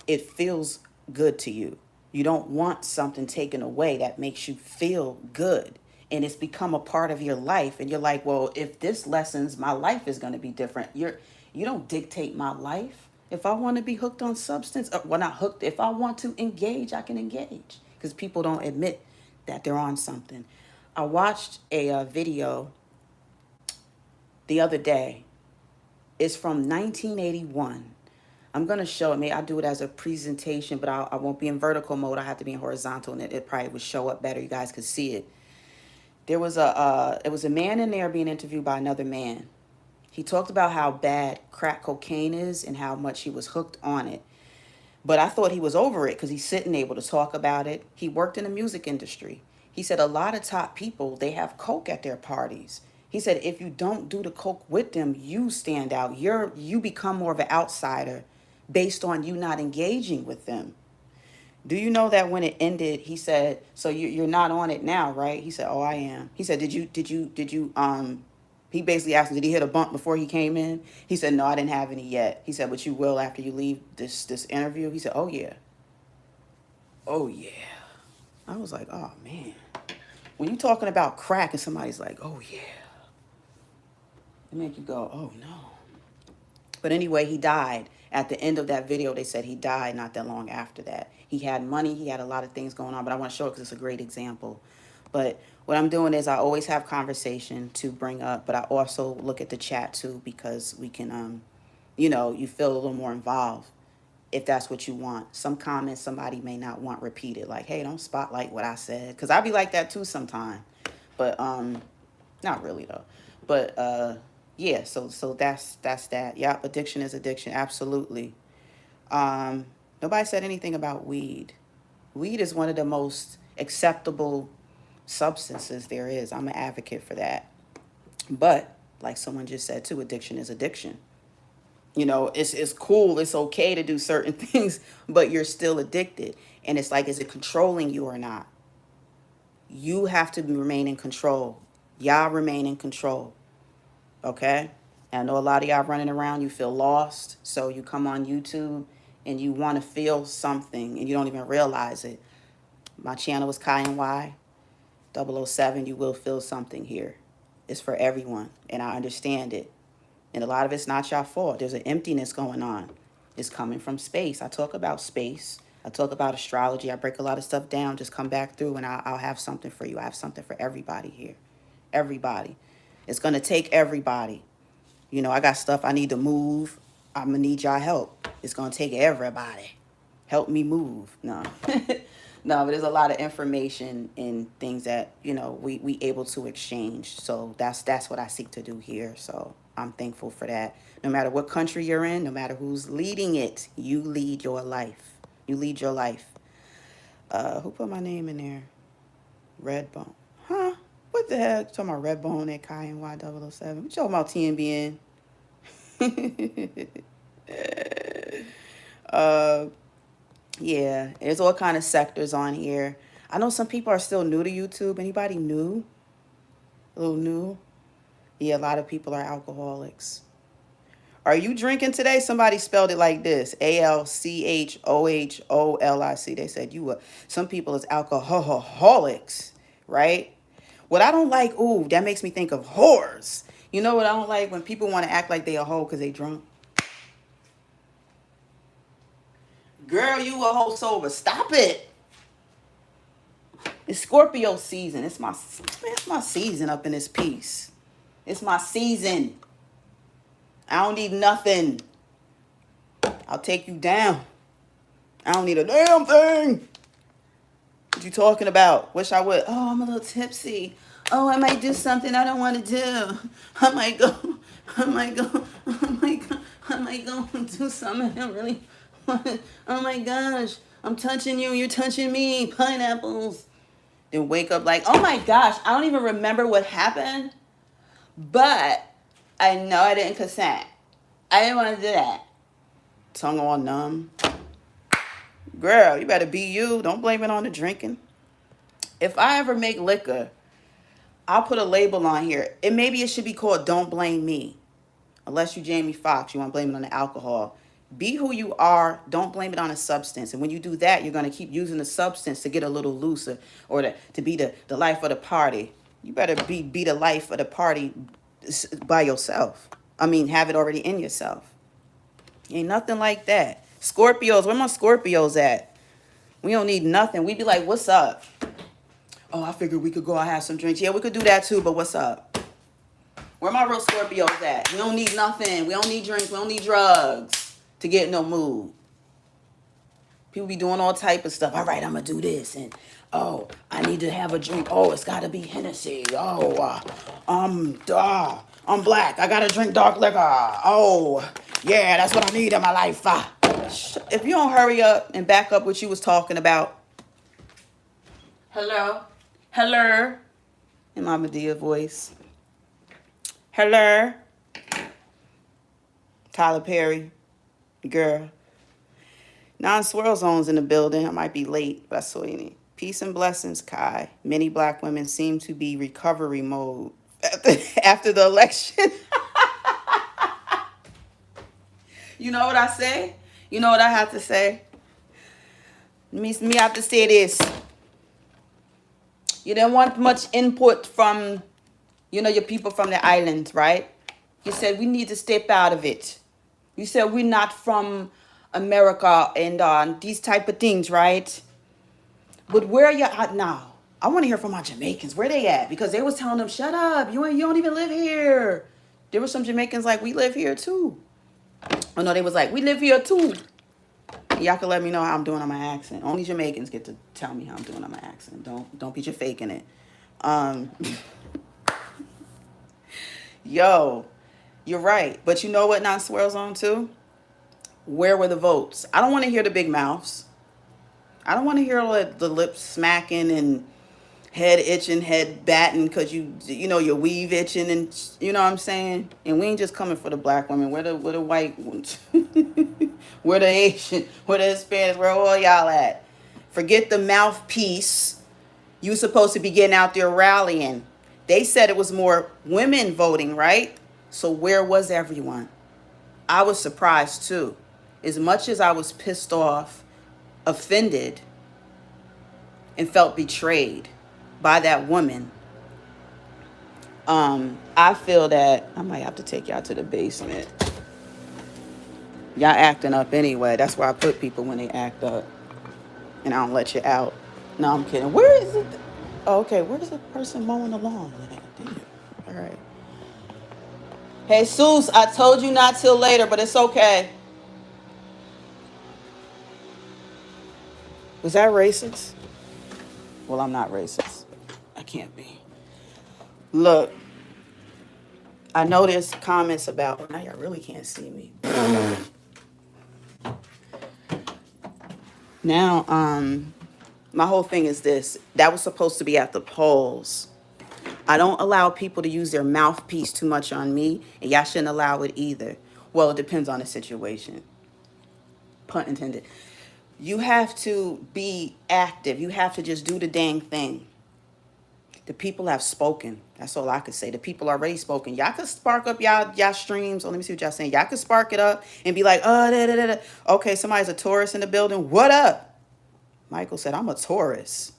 it feels good to you. You don't want something taken away that makes you feel good. And it's become a part of your life. And you're like, well, if this lessens, my life is going to be different. You don't dictate my life. If I want to be hooked on substance, well, not hooked. If I want to engage, I can engage. Because people don't admit that they're on something. I watched a video the other day. It's from 1981. I'm going to show it. Maybe I'll do it as a presentation, but I won't be in vertical mode. I have to be in horizontal, and it probably would show up better. You guys could see it. It was a man in there being interviewed by another man. He talked about how bad crack cocaine is and how much he was hooked on it. But I thought he was over it because he's sitting able to talk about it. He worked in the music industry. He said a lot of top people, they have coke at their parties. He said if you don't do the coke with them, you stand out. You become more of an outsider based on you not engaging with them. Do you know that when it ended, he said, so you're not on it now, right? He said, oh, I am. He said, he basically asked him, did he hit a bump before he came in? He said, no, I didn't have any yet. He said, but you will after you leave this interview. He said, oh, yeah. Oh, yeah. I was like, oh, man. When you're talking about crack and somebody's like, oh, yeah. It make you go, oh, no. But anyway, he died. At the end of that video, they said he died not that long after that. He had money. He had a lot of things going on. But I want to show it because it's a great example. But what I'm doing is I always have conversation to bring up. But I also look at the chat, too, because we can, you feel a little more involved if that's what you want. Some comments somebody may not want repeated. Like, hey, don't spotlight what I said. Because I be like that, too, sometimes. But not really, though. But yeah, so that's that. Yep, addiction is addiction, absolutely. Nobody said anything about weed. Weed is one of the most acceptable substances there is. I'm an advocate for that. But like someone just said too, addiction is addiction. It's cool, it's okay to do certain things, but you're still addicted. And it's like, is it controlling you or not? You have to remain in control. Y'all remain in control. Okay? And I know a lot of y'all running around, you feel lost. So you come on YouTube and you want to feel something and you don't even realize it. My channel is Kai and Y 007. You will feel something here. It's for everyone. And I understand it. And a lot of it's not your fault. There's an emptiness going on. It's coming from space. I talk about space. I talk about astrology. I break a lot of stuff down. Just come back through and I'll have something for you. I have something for everybody here. Everybody. It's going to take everybody. I got stuff I need to move. I'm going to need y'all help. It's going to take everybody. Help me move. No. No, but there's a lot of information and things that, we able to exchange. So that's what I seek to do here. So I'm thankful for that. No matter what country you're in, no matter who's leading it, you lead your life. You lead your life. Who put my name in there? Redbone. Huh? What the heck? Talking about Redbone at Kai and Y007. What you talking about TNBN? Yeah, there's all kind of sectors on here. I know some people are still new to YouTube. Anybody new? A little new? Yeah, a lot of people are alcoholics. Are you drinking today? Somebody spelled it like this. ALCHOHOLIC. They said you were. Some people is alcoholics, right? What I don't like, that makes me think of whores. You know what I don't like? When people want to act like they a hoe because they drunk. Girl, you a hoe sober. Stop it. It's Scorpio season. It's my season up in this piece. It's my season. I don't need nothing. I'll take you down. I don't need a damn thing. What you talking about? Wish I would. Oh, I'm a little tipsy. Oh, I might do something I don't want to do. I might go and do something I don't really want. Oh my gosh. I'm touching you. You're touching me. Pineapples. Then wake up like, oh my gosh. I don't even remember what happened. But I know I didn't consent. I didn't want to do that. Tongue all numb. Girl, you better be you. Don't blame it on the drinking. If I ever make liquor, I'll put a label on here. Maybe it should be called Don't Blame Me. Unless you Jamie Foxx, you want to blame it on the alcohol. Be who you are. Don't blame it on a substance. And when you do that, you're going to keep using the substance to get a little looser or to be the life of the party. You better be the life of the party by yourself. Have it already in yourself. Ain't nothing like that. Scorpios, where my Scorpios at? We don't need nothing. We be like, what's up? Oh, I figured we could go out have some drinks. Yeah, we could do that too, but what's up? Where my real Scorpios at? We don't need nothing. We don't need drinks. We don't need drugs to get in no mood. People be doing all type of stuff. All right, I'm going to do this. And, oh, I need to have a drink. Oh, it's got to be Hennessy. Oh, I'm black. I got to drink dark liquor. Oh, yeah, that's what I need in my life. If you don't hurry up and back up what you was talking about. Hello? Hello? In my Medea voice. Hello? Tyler Perry. Girl. Non-swirl zones in the building. I might be late, but I saw you. Peace and blessings, Kai. Many black women seem to be recovery mode after the election. You know what I say? You know what I have to say? Me have to say this. You didn't want much input from, your people from the islands, right? You said we need to step out of it. You said we're not from America and these type of things, right? But where are you at now? I want to hear from my Jamaicans. Where they at? Because they was telling them, shut up. You don't even live here. There were some Jamaicans like, we live here too. Oh no, they was like, we live here too. Y'all can let me know how I'm doing on my accent. Only Jamaicans get to tell me how I'm doing on my accent. Don't be just faking it. Yo, you're right. But you know what non-swirl zone too? Where were the votes? I don't want to hear the big mouths. I don't want to hear the lips smacking and head itching, head batting because your weave itching and you know what I'm saying? And we ain't just coming for the black women. Where the white ones? Where the Asian? Where the Hispanics? Where all y'all at? Forget the mouthpiece. You supposed to be getting out there rallying. They said it was more women voting, right? So where was everyone? I was surprised too. As much as I was pissed off, offended, and felt betrayed by that woman, I feel that I might have to take y'all to the basement. Y'all acting up anyway. That's why I put people when they act up. And I don't let you out. No, I'm kidding. Where is it? Oh, okay, where's the person mowing the lawn? Damn. All right. Hey, Jesus, I told you not till later, but it's okay. Was that racist? Well, I'm not racist. I can't be. Look, I know there's comments about, now y'all really can't see me. Now, my whole thing is this. That was supposed to be at the polls. I don't allow people to use their mouthpiece too much on me, and y'all shouldn't allow it either. Well, it depends on the situation. Pun intended. You have to be active. You have to just do the dang thing. The people have spoken. That's all I could say. The people already spoken. Y'all could spark up y'all streams. Oh, let me see what y'all saying. Y'all could spark it up and be like, oh, da, da, da, da. Okay, somebody's a Taurus in the building. What up? Michael said, I'm a Taurus.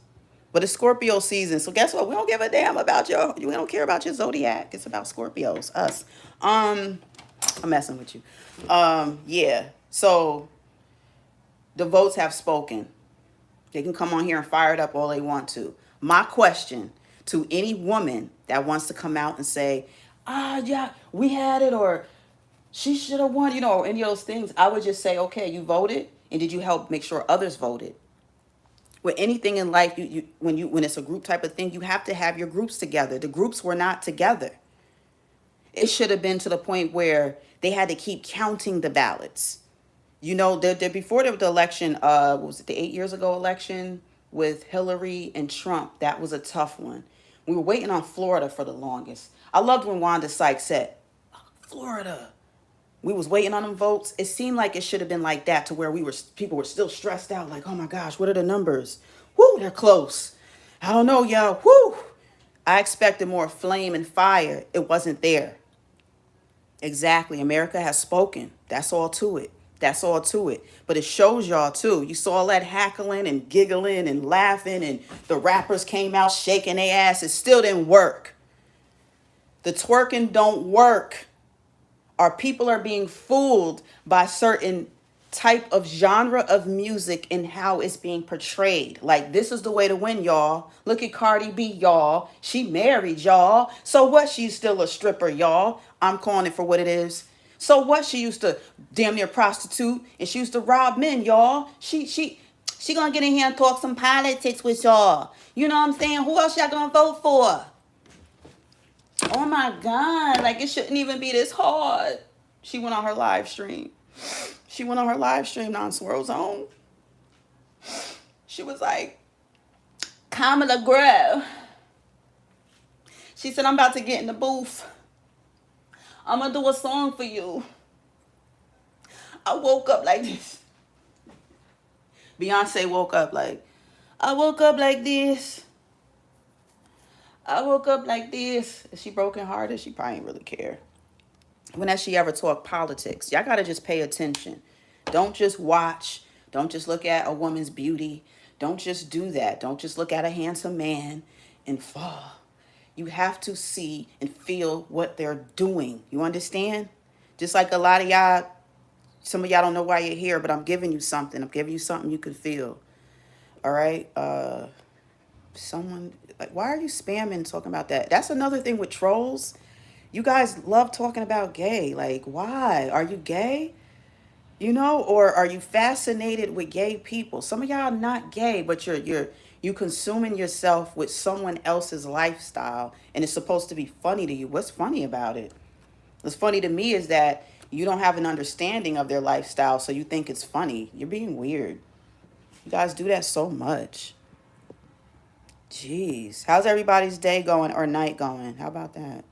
But it's Scorpio season. So guess what? We don't give a damn about we don't care about your zodiac. It's about Scorpios, us. I'm messing with you. Yeah. So the votes have spoken. They can come on here and fire it up all they want to. My question to any woman that wants to come out and say, yeah, we had it, or she should have won, or any of those things, I would just say, okay, you voted, and did you help make sure others voted? With anything in life, when it's a group type of thing, you have to have your groups together. The groups were not together. It should have been to the point where they had to keep counting the ballots. Before the election, what was it, the 8 years ago election with Hillary and Trump? That was a tough one. We were waiting on Florida for the longest. I loved when Wanda Sykes said, Florida. We was waiting on them votes. It seemed like it should have been like that, to where people were still stressed out. Like, oh my gosh, what are the numbers? Woo, they're close. I don't know, y'all. Woo. I expected more flame and fire. It wasn't there. Exactly. America has spoken. That's all to it. That's all to it. But it shows y'all too. You saw all that hackling and giggling and laughing, and the rappers came out shaking their ass. It still didn't work. The twerking don't work. Our people are being fooled by certain type of genre of music and how it's being portrayed. Like, this is the way to win, y'all. Look at Cardi B, y'all. She married, y'all. So what? She's still a stripper, y'all. I'm calling it for what it is. So what? She used to damn near prostitute and she used to rob men, y'all. She gonna get in here and talk some politics with y'all. You know what I'm saying? Who else y'all gonna vote for? Oh my God, like it shouldn't even be this hard. She went on her live stream. She went on her live stream on Swirl Zone. She was like, Kamala Grow. She said, I'm about to get in the booth. I'm gonna do a song for you. I woke up like this. Beyonce woke up like, I woke up like this. I woke up like this. Is she broken hearted? She probably ain't really care. When has she ever talked politics? Y'all gotta just pay attention. Don't just watch. Don't just look at a woman's beauty. Don't just do that. Don't just look at a handsome man and fall. You have to see and feel what they're doing. You understand? Just like a lot of y'all, some of y'all don't know why you're here, but I'm giving you something. I'm giving you something you can feel. All right? Someone, like, why are you spamming talking about that? That's another thing with trolls. You guys love talking about gay. Like, why? Are you gay? You know, or are you fascinated with gay people? Some of y'all not gay, but you consuming yourself with someone else's lifestyle, and it's supposed to be funny to you. What's funny about it? What's funny to me is that you don't have an understanding of their lifestyle, so you think it's funny. You're being weird. You guys do that so much. Jeez. How's everybody's day going or night going? How about that?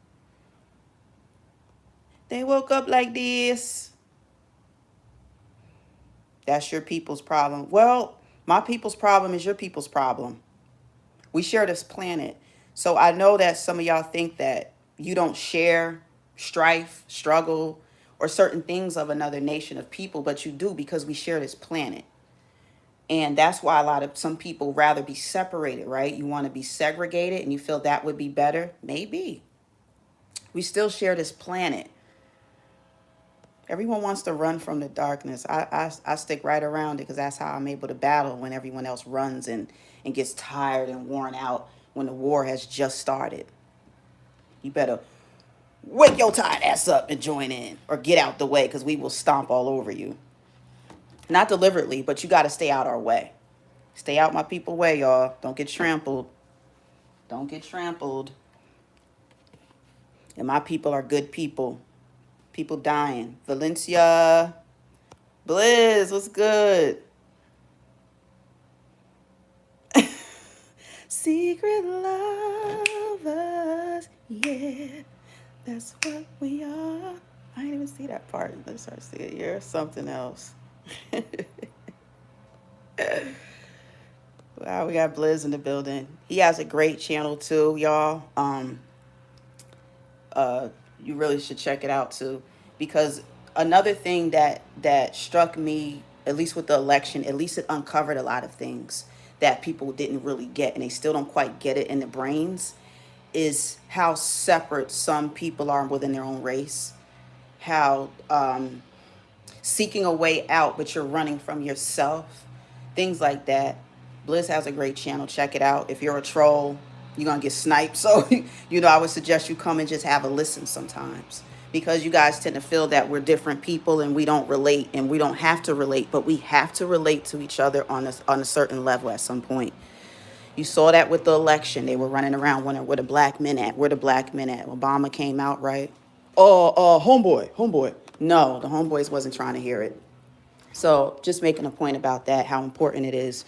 They woke up like this. That's your people's problem. Well, my people's problem is your people's problem. We share this planet. So I know that some of y'all think that you don't share strife, struggle, or certain things of another nation of people, but you do, because we share this planet. And that's why some people rather be separated, right? You want to be segregated and you feel that would be better. Maybe. We still share this planet. Everyone wants to run from the darkness. I stick right around it because that's how I'm able to battle when everyone else runs and gets tired and worn out when the war has just started. You better wake your tired ass up and join in, or get out the way, because we will stomp all over you. Not deliberately, but you got to stay out our way. Stay out my people way, y'all. Don't get trampled. Don't get trampled. And my people are good people. People dying. Valencia. Blizz, what's good? Secret lovers. Yeah, that's what we are. I didn't even see that part. Let's start to see it. You're something else. Wow, we got Blizz in the building. He has a great channel too, y'all. You really should check it out too, because another thing that struck me, at least with the election, at least it uncovered a lot of things that people didn't really get, and they still don't quite get it in their brains, is how separate some people are within their own race. How seeking a way out, but you're running from yourself. Things like that. Bliss has a great channel. Check it out. If you're a troll, you're going to get sniped. So, I would suggest you come and just have a listen sometimes. Because you guys tend to feel that we're different people and we don't relate, and we don't have to relate, but we have to relate to each other on a certain level at some point. You saw that with the election. They were running around wondering where the black men at. Where the black men at? Obama came out, right? Homeboy. No, the homeboys wasn't trying to hear it. So just making a point about that, how important it is,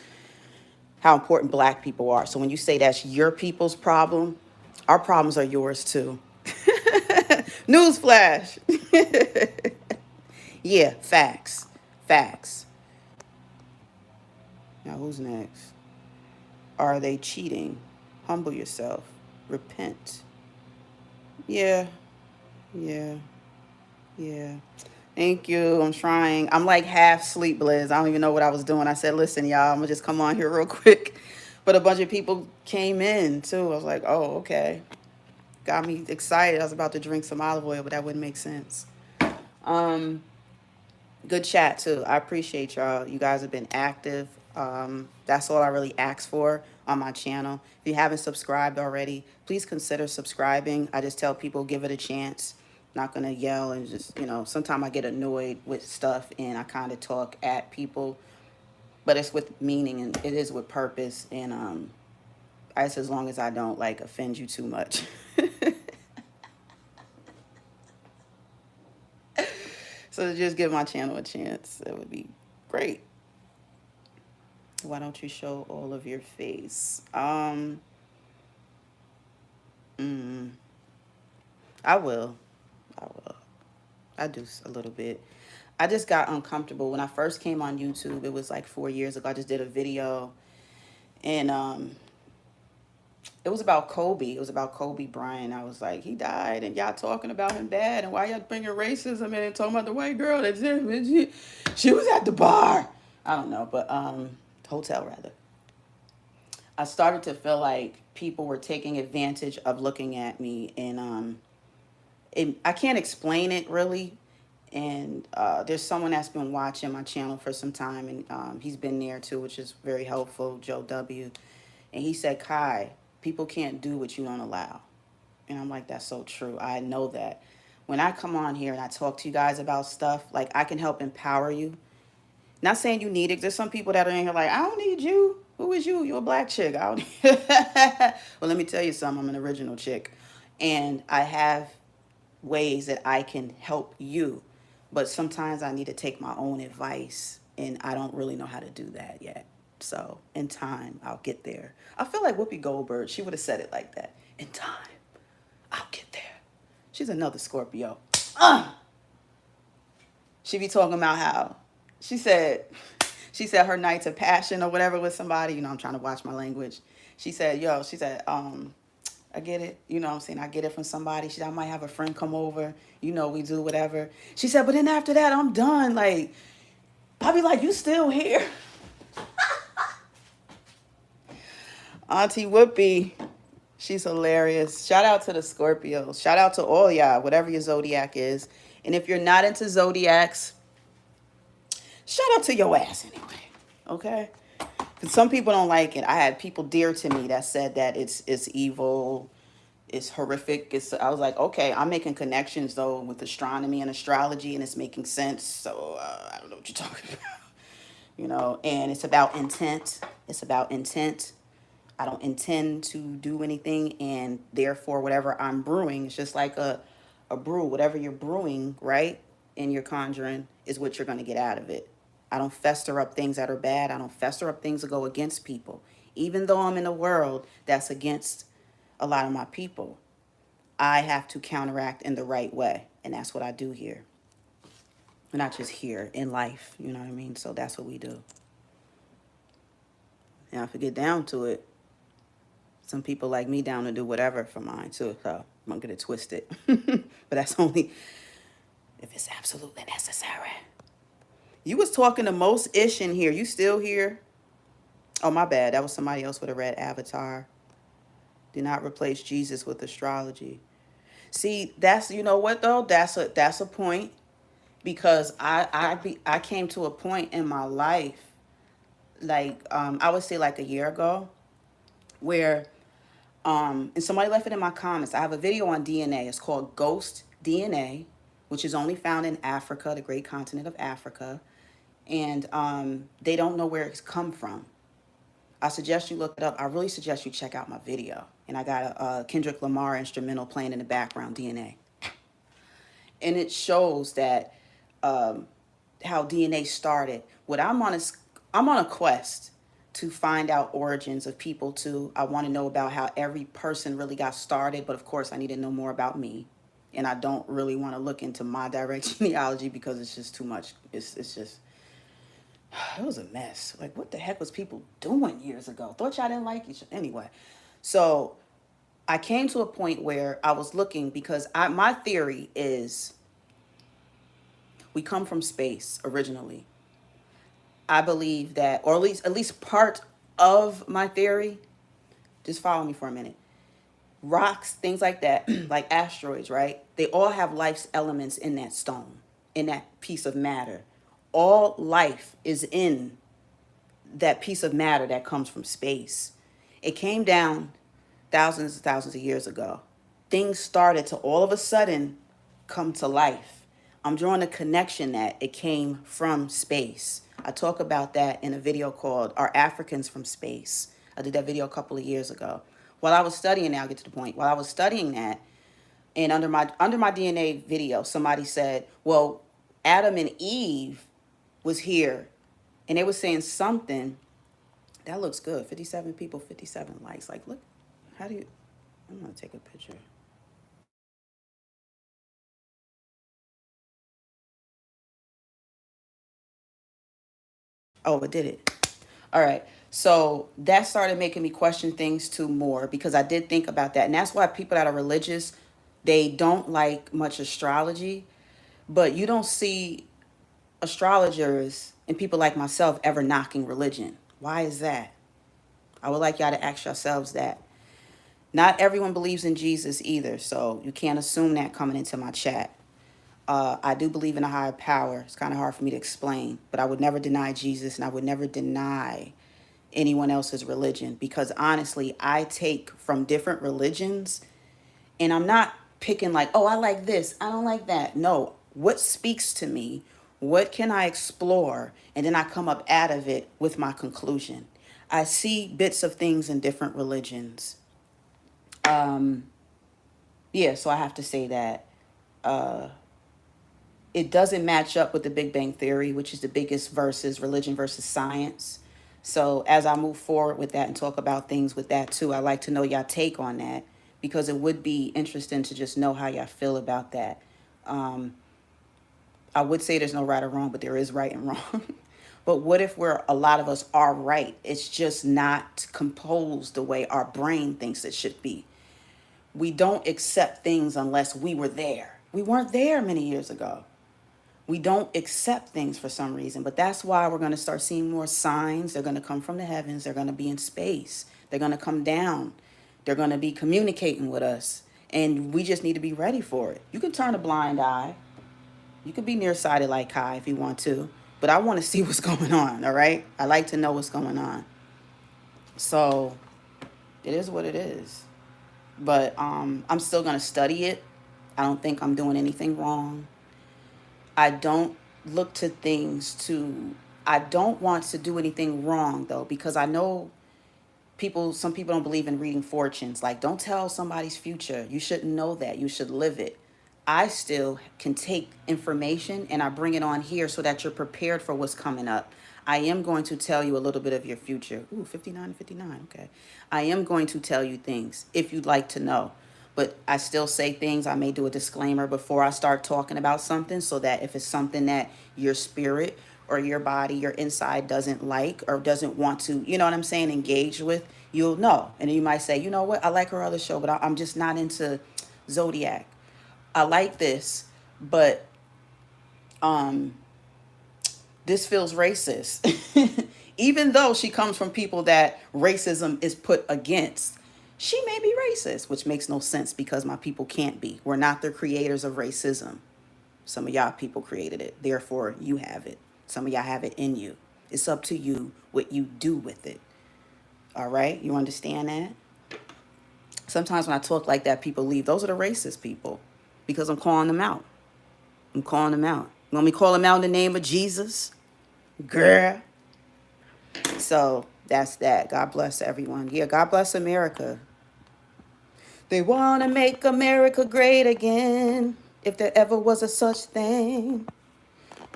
how important black people are. So when you say that's your people's problem, our problems are yours too. Newsflash. Yeah, facts. Now who's next? Are they cheating? Humble yourself. Repent. Yeah. Thank you. I'm trying. I'm like half sleep, Blizz. I don't even know what I was doing. I said, listen, y'all, I'm going to just come on here real quick. But a bunch of people came in, too. I was like, oh, okay. Got me excited. I was about to drink some olive oil, but that wouldn't make sense. Good chat too. I appreciate y'all. You guys have been active. That's all I really ask for on my channel. If you haven't subscribed already, please consider subscribing. I just tell people give it a chance. Not gonna yell and just, sometimes I get annoyed with stuff and I kind of talk at people, but it's with meaning and it is with purpose. And I guess as long as I don't like offend you too much. So just give my channel a chance. It would be great. Why don't you show all of your face? I will. I will. I do a little bit. I just got uncomfortable when I first came on YouTube. It was like 4 years ago. I just did a video, and it was about Kobe. It was about Kobe Bryant. I was like, he died, and y'all talking about him bad, and why y'all bringing racism in and talking about the white girl that she was at the bar. I don't know, but hotel rather. I started to feel like people were taking advantage of looking at me, and I can't explain it really. And there's someone that's been watching my channel for some time, and he's been there too, which is very helpful, Joe W. And he said, Kai, people can't do what you don't allow. And I'm like, that's so true. I know that. When I come on here and I talk to you guys about stuff, like I can help empower you. Not saying you need it. There's some people that are in here like, I don't need you. Who is you? You're a black chick. I don't Well, let me tell you something. I'm an original chick. And I have ways that I can help you. But sometimes I need to take my own advice. And I don't really know how to do that yet. So in time, I'll get there. I feel like Whoopi Goldberg. She would have said it like that. In time, I'll get there. She's another Scorpio. She be talking about how she said her nights of passion or whatever with somebody. I'm trying to watch my language. She said, I get it. You know what I'm saying? I get it from somebody. She said, I might have a friend come over. We do whatever. She said, but then after that, I'm done. Like, I'll be like, you still here? Auntie Whoopi, she's hilarious. Shout out to the Scorpios. Shout out to all y'all, whatever your zodiac is. And if you're not into zodiacs, shout out to your ass anyway. Okay? Because some people don't like it. I had people dear to me that said that it's evil, it's horrific. I was like, okay, I'm making connections though with astronomy and astrology, and it's making sense. So I don't know what you're talking about. And it's about intent. It's about intent. I don't intend to do anything, and therefore whatever I'm brewing, it's just like a brew. Whatever you're brewing, right, and you're conjuring is what you're going to get out of it. I don't fester up things that are bad. I don't fester up things that go against people. Even though I'm in a world that's against a lot of my people, I have to counteract in the right way, and that's what I do here. Not just here, in life, you know what I mean? So that's what we do. Now, if we get down to it, some people like me down to do whatever for mine too, so I'm gonna get it twisted. But that's only if it's absolutely necessary. You was talking the most ish in here. You still here? Oh, my bad. That was somebody else with a red avatar. Do not replace Jesus with astrology. See, that's, you know what though? That's a point, because I came to a point in my life, like I would say like a year ago, where and somebody left it in my comments. I have a video on DNA. It's called Ghost DNA, which is only found in Africa, the great continent of Africa. And they don't know where it's come from. I suggest you look it up. I really suggest you check out my video. And I got a Kendrick Lamar instrumental playing in the background, DNA. And it shows that how DNA started. I'm on a quest to find out origins of people too. I want to know about how every person really got started, but of course I need to know more about me. And I don't really want to look into my direct genealogy because it's just too much. It's just, it was a mess. Like, what the heck was people doing years ago? Thought y'all didn't like each other. Anyway, so I came to a point where I was looking, because my theory is we come from space originally. I believe that, or at least part of my theory, just follow me for a minute. Rocks, things like that, like asteroids, right? They all have life's elements in that stone. in that piece of matter. All life is in that piece of matter that comes from space. It came down thousands and thousands of years ago. Things started to all of a sudden come to life. I'm drawing a connection that it came from space. I talk about that in a video called Are Africans from Space? I did that video a couple of years ago. While I was studying, now I'll get to the point. While I was studying that, and under my DNA video, somebody said, well, Adam and Eve was here, and they were saying something. That looks good. 57 people, 57 likes. Like, look, how do you, I'm going to take a picture. Oh, it did it. All right. So that started making me question things too more, because I did think about that. And that's why people that are religious, they don't like much astrology, but you don't see astrologers and people like myself ever knocking religion. Why is that? I would like y'all to ask yourselves that. Not everyone believes in Jesus either, so you can't assume that coming into my chat. I do believe in a higher power. It's kind of hard for me to explain, but I would never deny Jesus, and I would never deny anyone else's religion, because honestly, I take from different religions, and I'm not picking like, oh, I like this, I don't like that. No, what speaks to me? What can I explore? And then I come up out of it with my conclusion. I see bits of things in different religions. Yeah, so I have to say that it doesn't match up with the Big Bang Theory, which is the biggest versus religion versus science. So as I move forward with that and talk about things with that too, I like to know y'all take on that, because it would be interesting to just know how y'all feel about that. I would say there's no right or wrong, but there is right and wrong. But what if a lot of us are right? It's just not composed the way our brain thinks it should be. We don't accept things unless we were there. We weren't there many years ago. We don't accept things for some reason, but that's why we're going to start seeing more signs. They're going to come from the heavens. They're going to be in space. They're going to come down. They're going to be communicating with us, and we just need to be ready for it. You can turn a blind eye. You can be nearsighted like Kai if you want to, but I want to see what's going on, all right? I like to know what's going on. So it is what it is. But I'm still going to study it. I don't think I'm doing anything wrong. I don't look to things to, I don't want to do anything wrong though, because I know some people don't believe in reading fortunes. Like, don't tell somebody's future. You shouldn't know that. You should live it. I still can take information and I bring it on here so that you're prepared for what's coming up. I am going to tell you a little bit of your future. Ooh, 59 and 59. Okay. I am going to tell you things if you'd like to know. But I still say things. I may do a disclaimer before I start talking about something, so that if it's something that your spirit or your body, your inside doesn't like or doesn't want to, you know what I'm saying, engage with, you'll know. And you might say, you know what, I like her other show, but I'm just not into Zodiac. I like this, but this feels racist. Even though she comes from people that racism is put against, she may be racist, which makes no sense because my people can't be. We're not the creators of racism. Some of y'all people created it. Therefore, you have it. Some of y'all have it in you. It's up to you what you do with it. All right? You understand that? Sometimes when I talk like that, people leave. Those are the racist people, because I'm calling them out. I'm calling them out. You want me to call them out in the name of Jesus? Girl. So that's that. God bless everyone. Yeah, God bless America. They want to make America great again, if there ever was a such thing.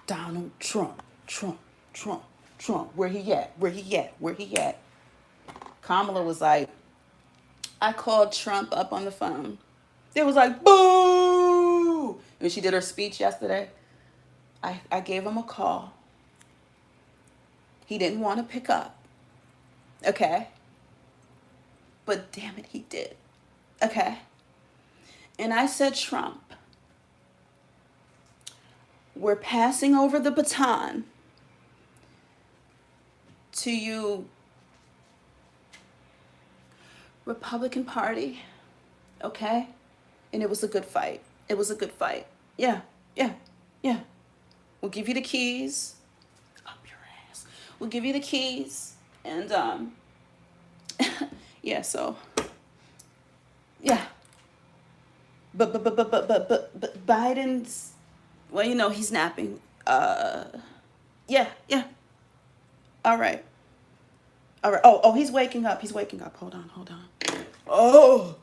Donald Trump, Trump, Trump, Trump. Where he at? Where he at? Where he at? Kamala was like, I called Trump up on the phone. It was like, boo! When she did her speech yesterday, I gave him a call. He didn't want to pick up. Okay? But damn it, he did. Okay? And I said, Trump, we're passing over the baton to you, Republican Party. Okay? And it was a good fight. It was a good fight. Yeah, yeah, yeah. We'll give you the keys. Up your ass. We'll give you the keys. And yeah, so yeah. But Biden's, well, you know, he's napping. Yeah. All right. Oh, he's waking up. He's waking up. Hold on. Oh,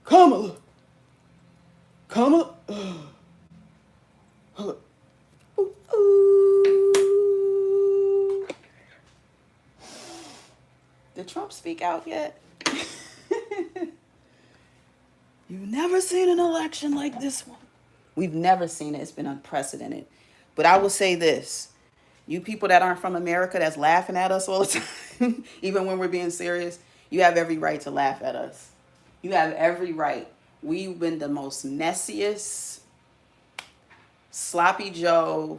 Kamala. Hold up. Ooh. Did Trump speak out yet? You've never seen an election like this one. We've never seen it. It's been unprecedented. But I will say this. You people that aren't from America that's laughing at us all the time, even when we're being serious, you have every right to laugh at us. You have every right. We've been the most messiest, sloppy Joe,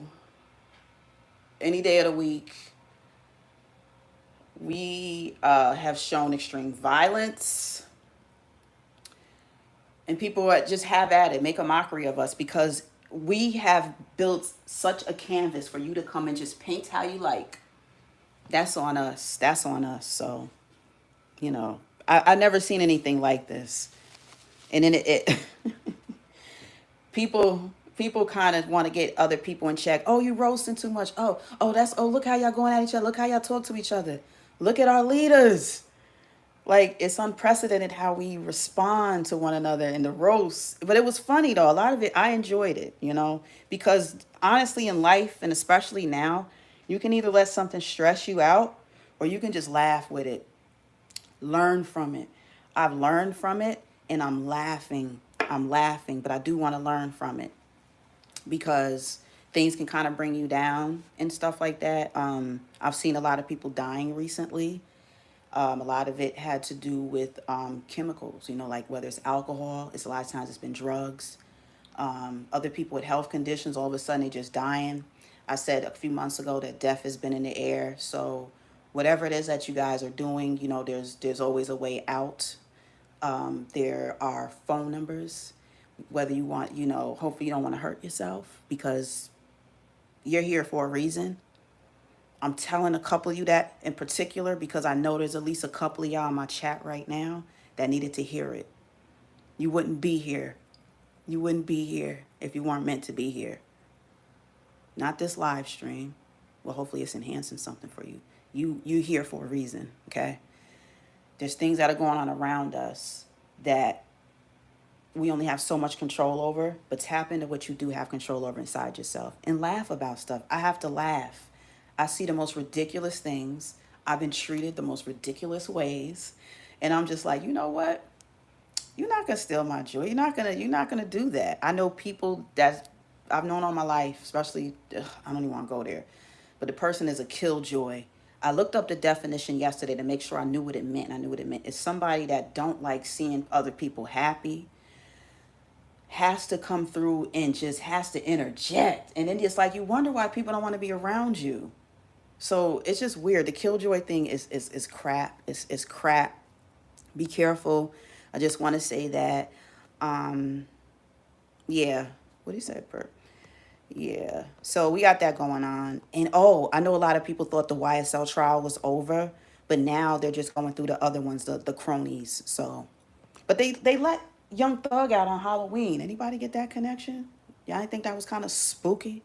any day of the week. We have shown extreme violence. And people just have at it, make a mockery of us because we have built such a canvas for you to come and just paint how you like. That's on us. So, you know, I never seen anything like this. And then it people kind of want to get other people in check. Oh, you roasting too much. Oh, look how y'all going at each other. Look how y'all talk to each other. Look at our leaders. Like, it's unprecedented how we respond to one another in the roast. But it was funny, though. A lot of it, I enjoyed it, you know, because honestly, in life, and especially now, you can either let something stress you out or you can just laugh with it. Learn from it. I've learned from it and I'm laughing, but I do want to learn from it because things can kind of bring you down and stuff like that. I've seen a lot of people dying recently. A lot of it had to do with chemicals, you know, like whether it's alcohol, it's a lot of times it's been drugs. Other people with health conditions, all of a sudden they just dying. I said a few months ago that death has been in the air. So whatever it is that you guys are doing, you know, there's always a way out. There are phone numbers, whether you want, you know, hopefully you don't want to hurt yourself because you're here for a reason. I'm telling a couple of you that in particular because I know there's at least a couple of y'all in my chat right now that needed to hear it. You wouldn't be here. You wouldn't be here if you weren't meant to be here. Not this live stream. Well, hopefully it's enhancing something for you. You here for a reason, okay? There's things that are going on around us that we only have so much control over, but tap into what you do have control over inside yourself and laugh about stuff. I have to laugh. I see the most ridiculous things. I've been treated the most ridiculous ways. And I'm just like, you know what? You're not going to steal my joy. You're not going to do that. I know people that I've known all my life, especially, I don't even want to go there. But the person is a killjoy. I looked up the definition yesterday to make sure I knew what it meant. It's somebody that don't like seeing other people happy, has to come through and just has to interject. And then it's like you wonder why people don't want to be around you. So it's just weird. The killjoy thing is crap. It's crap. Be careful. I just want to say that. Yeah. What do you say, Bert? Yeah. So we got that going on. And I know a lot of people thought the YSL trial was over, but now they're just going through the other ones, the cronies. So, but they let Young Thug out on Halloween. Anybody get that connection? Yeah, I think that was kind of spooky.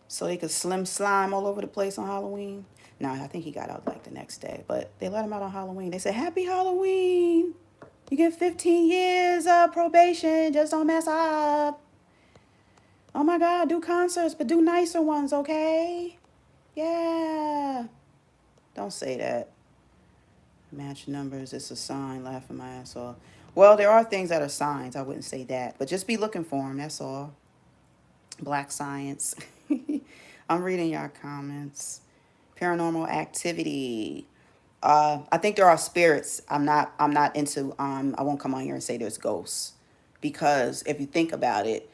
So they could slim slime all over the place on Halloween. No, I think he got out like the next day. But they let him out on Halloween. They said, Happy Halloween. You get 15 years of probation. Just don't mess up. Oh my God, do concerts, but do nicer ones, okay? Yeah. Don't say that. Match numbers, it's a sign. Laughing my ass off. Well, there are things that are signs. I wouldn't say that. But just be looking for them, that's all. Black science. I'm reading your comments. Paranormal activity. I think there are spirits. I'm not into I won't come on here and say there's ghosts. Because if you think about it,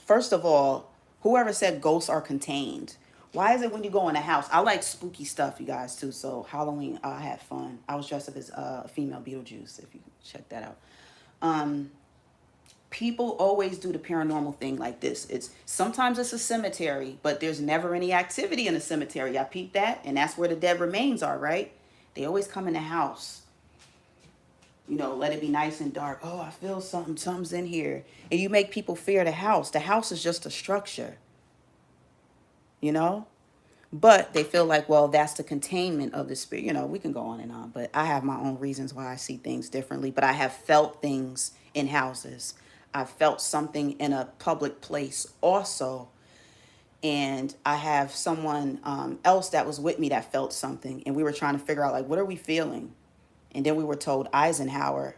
first of all, whoever said ghosts are contained? Why is it when you go in a house? I like spooky stuff, you guys, too. So Halloween, I had fun. I was dressed up as a female Beetlejuice, if you check that out. People always do the paranormal thing like this. Sometimes it's a cemetery, but there's never any activity in a cemetery. I peeped that, and that's where the dead remains are, right? They always come in the house. You know, let it be nice and dark. Oh, I feel something. Something's in here. And you make people fear the house. The house is just a structure, you know? But they feel like, well, that's the containment of the spirit. You know, we can go on and on. But I have my own reasons why I see things differently. But I have felt things in houses. I felt something in a public place also. And I have someone else that was with me that felt something. And we were trying to figure out, like, what are we feeling? And then we were told Eisenhower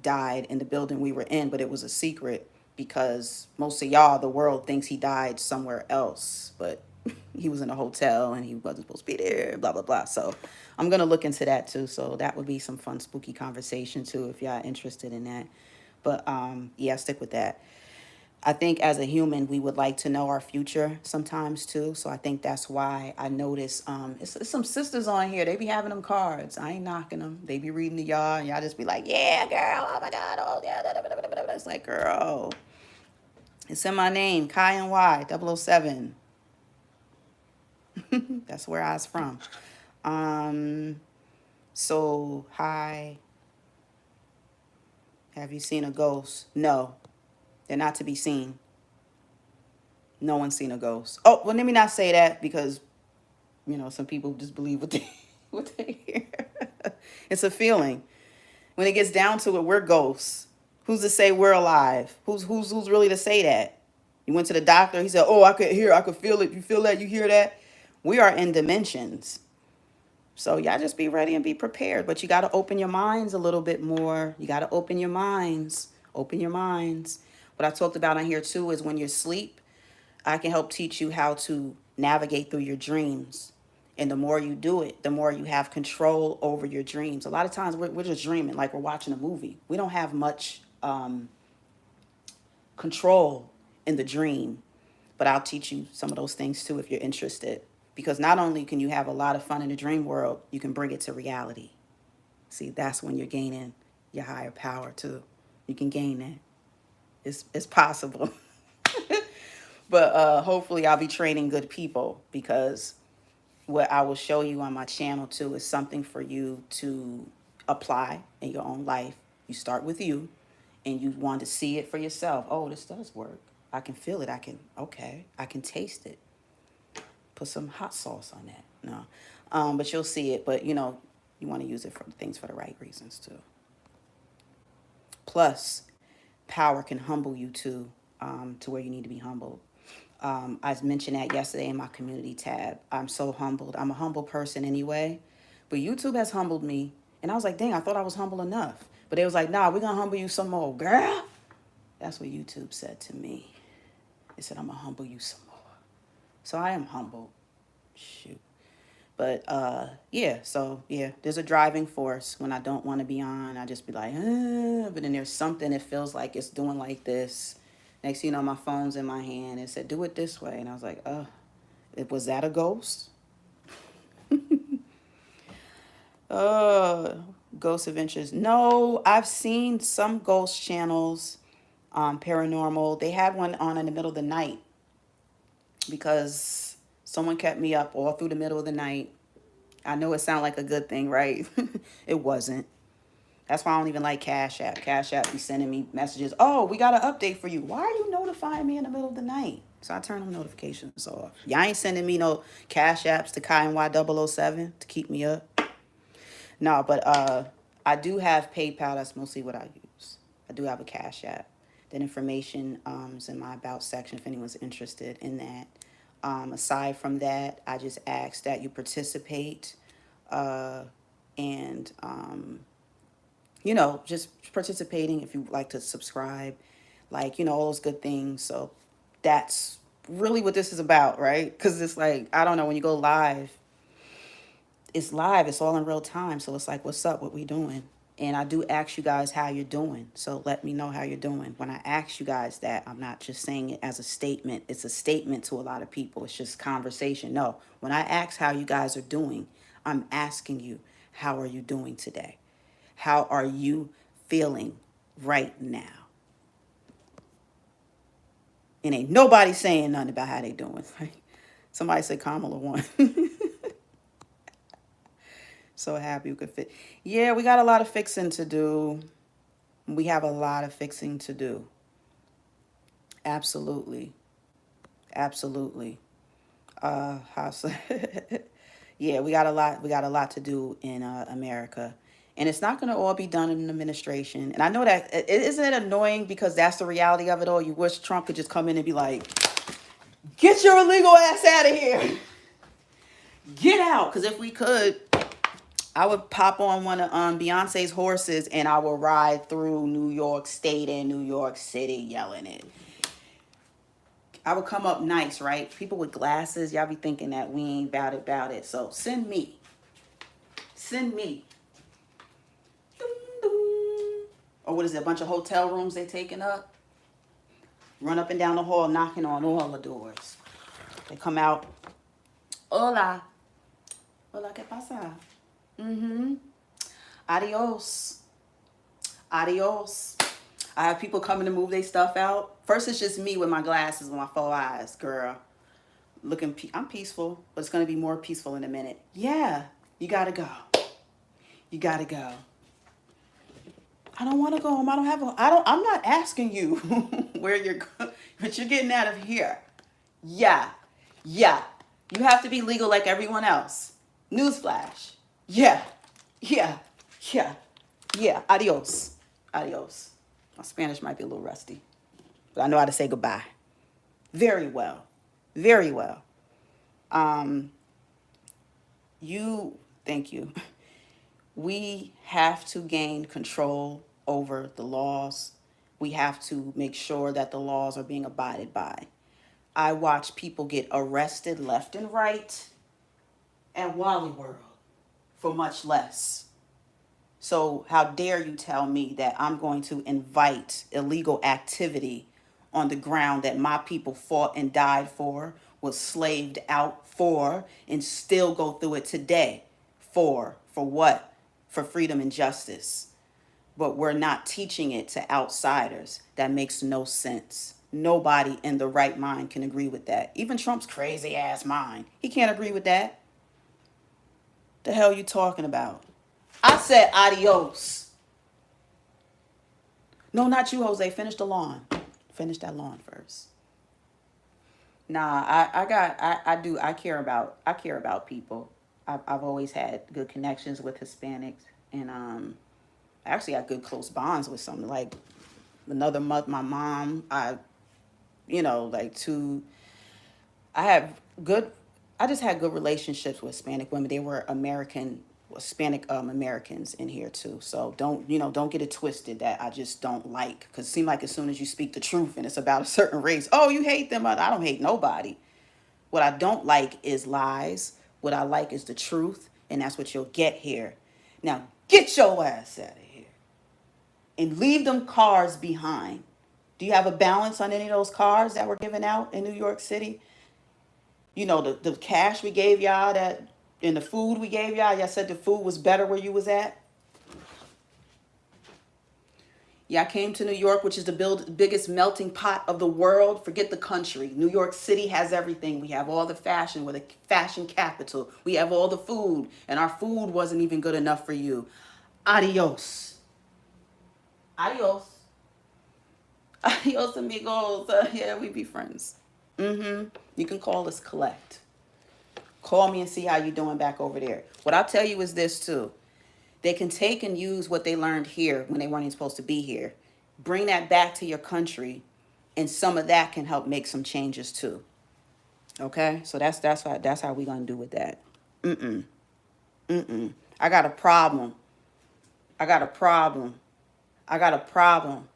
died in the building we were in, but it was a secret because most of y'all, the world thinks he died somewhere else, but he was in a hotel and he wasn't supposed to be there, blah, blah, blah. So I'm going to look into that too. So that would be some fun, spooky conversation too, if y'all interested in that. But yeah, stick with that. I think as a human, we would like to know our future sometimes too. So I think that's why I notice it's some sisters on here. They be having them cards. I ain't knocking them. They be reading to y'all, and y'all just be like, yeah, girl. Oh my God. Oh yeah. It's like, girl, it's in my name, Kai and Y 007. That's where I was from. So hi. Have you seen a ghost? No, they're not to be seen. No one's seen a ghost. Oh, well, let me not say that because, you know, some people just believe what they what they hear. It's a feeling. When it gets down to it, we're ghosts. Who's to say we're alive? Who's really to say that? You went to the doctor. He said, "Oh, I could hear. I could feel it. You feel that? You hear that?" We are in dimensions. So y'all just be ready and be prepared. But you got to open your minds a little bit more. You got to open your minds. Open your minds. What I talked about on here too is when you're asleep, I can help teach you how to navigate through your dreams. And the more you do it, the more you have control over your dreams. A lot of times we're just dreaming like we're watching a movie. We don't have much control in the dream. But I'll teach you some of those things too if you're interested. Because not only can you have a lot of fun in the dream world, you can bring it to reality. See, that's when you're gaining your higher power too. You can gain that. It's possible. But hopefully I'll be training good people, because what I will show you on my channel too is something for you to apply in your own life. You start with you and you want to see it for yourself. Oh, this does work. I can feel it. I can taste it. Put some hot sauce on that. No. But you'll see it. But, you know, you want to use it for things for the right reasons too. Plus, power can humble you too, to where you need to be humbled. I mentioned that yesterday in my community tab. I'm so humbled. I'm a humble person anyway. But YouTube has humbled me. And I was like, dang, I thought I was humble enough. But they was like, nah, we're going to humble you some more, girl. That's what YouTube said to me. They said, I'm going to humble you some more. So I am humbled. Shoot. But yeah, so yeah, there's a driving force when I don't want to be on. I just be like, but then there's something that feels like it's doing like this. Next thing you know, my phone's in my hand. It said, do it this way. And I was like, was that a ghost? Ghost Adventures. No, I've seen some ghost channels, Paranormal. They had one on in the middle of the night because someone kept me up all through the middle of the night. I know it sounded like a good thing, right? It wasn't. That's why I don't even like Cash App. Cash App be sending me messages. Oh, we got an update for you. Why are you notifying me in the middle of the night? So I turn them notifications off. Y'all ain't sending me no Cash Apps to Kai and Y007 to keep me up. No, but I do have PayPal. That's mostly what I use. I do have a Cash App. That information is in my About section if anyone's interested in that. Aside from that, I just ask that you participate and, you know, just participating if you like to subscribe, like, you know, all those good things. So that's really what this is about, right? Because it's like, I don't know, when you go live, it's live, it's all in real time. So it's like, what's up? What we doing? And I do ask you guys how you're doing. So let me know how you're doing. When I ask you guys that, I'm not just saying it as a statement. It's a statement to a lot of people. It's just conversation. No, when I ask how you guys are doing, I'm asking you, how are you doing today? How are you feeling right now? And ain't nobody saying nothing about how they doing. Somebody said Kamala won. So happy we could fit. Yeah, we got a lot of fixing to do. We have a lot of fixing to do. Absolutely. Absolutely. How yeah, we got a lot to do in America. And it's not going to all be done in an administration. And I know that isn't it annoying because that's the reality of it all. You wish Trump could just come in and be like, "Get your illegal ass out of here. Get out." Because if we could, I would pop on one of Beyonce's horses and I will ride through New York State and New York City yelling it. I would come up nice, right? People with glasses, y'all be thinking that we ain't about it. So send me. Send me. Dum, dum. Or what is it, a bunch of hotel rooms they taking up? Run up and down the hall knocking on all the doors. They come out. Hola. Hola, ¿qué pasa? Adios. Adios. I have people coming to move their stuff out. First, it's just me with my glasses with my 4 eyes, girl. I'm peaceful, but it's going to be more peaceful in a minute. Yeah, you got to go. You got to go. I don't want to go home. I'm not asking you where you're going, but you're getting out of here. Yeah. Yeah. You have to be legal like everyone else. Newsflash. Yeah. Yeah. Yeah. Yeah. Adios. Adios. My Spanish might be a little rusty, but I know how to say goodbye. Very well. Very well. Thank you. We have to gain control over the laws. We have to make sure that the laws are being abided by. I watch people get arrested left and right at Wally World for much less. So how dare you tell me that I'm going to invite illegal activity on the ground that my people fought and died for, was slaved out for, and still go through it today for what? For freedom and justice. But we're not teaching it to outsiders. That makes no sense. Nobody in the right mind can agree with that. Even Trump's crazy ass mind. He can't agree with that. The hell you talking about? I said adios. No, not you, Jose. Finish the lawn. Finish that lawn first. Nah, I care about people. I've always had good connections with Hispanics, and I actually had good close bonds with some. Like another month, my mom, I have good. I just had good relationships with Hispanic women. They were Hispanic Americans in here too. So don't get it twisted that I just don't like, because it seems like as soon as you speak the truth and it's about a certain race, oh, you hate them. I don't hate nobody. What I don't like is lies. What I like is the truth, and that's what you'll get here. Now get your ass out of here and leave them cars behind. Do you have a balance on any of those cars that were given out in New York City? The cash we gave y'all, and the food we gave y'all said the food was better where you was at. Yeah, I came to New York, which is the biggest melting pot of the world. Forget the country. New York City has everything. We have all the fashion. We're the fashion capital. We have all the food, and our food wasn't even good enough for you. Adios. Adios. Adios, amigos. Yeah, we be friends. You can call us collect. Call me and see how you're doing back over there. What I'll tell you is this too. They can take and use what they learned here when they weren't even supposed to be here. Bring that back to your country, and some of that can help make some changes too. Okay? So that's how we gonna do with that. I got a problem. I got a problem. I got a problem.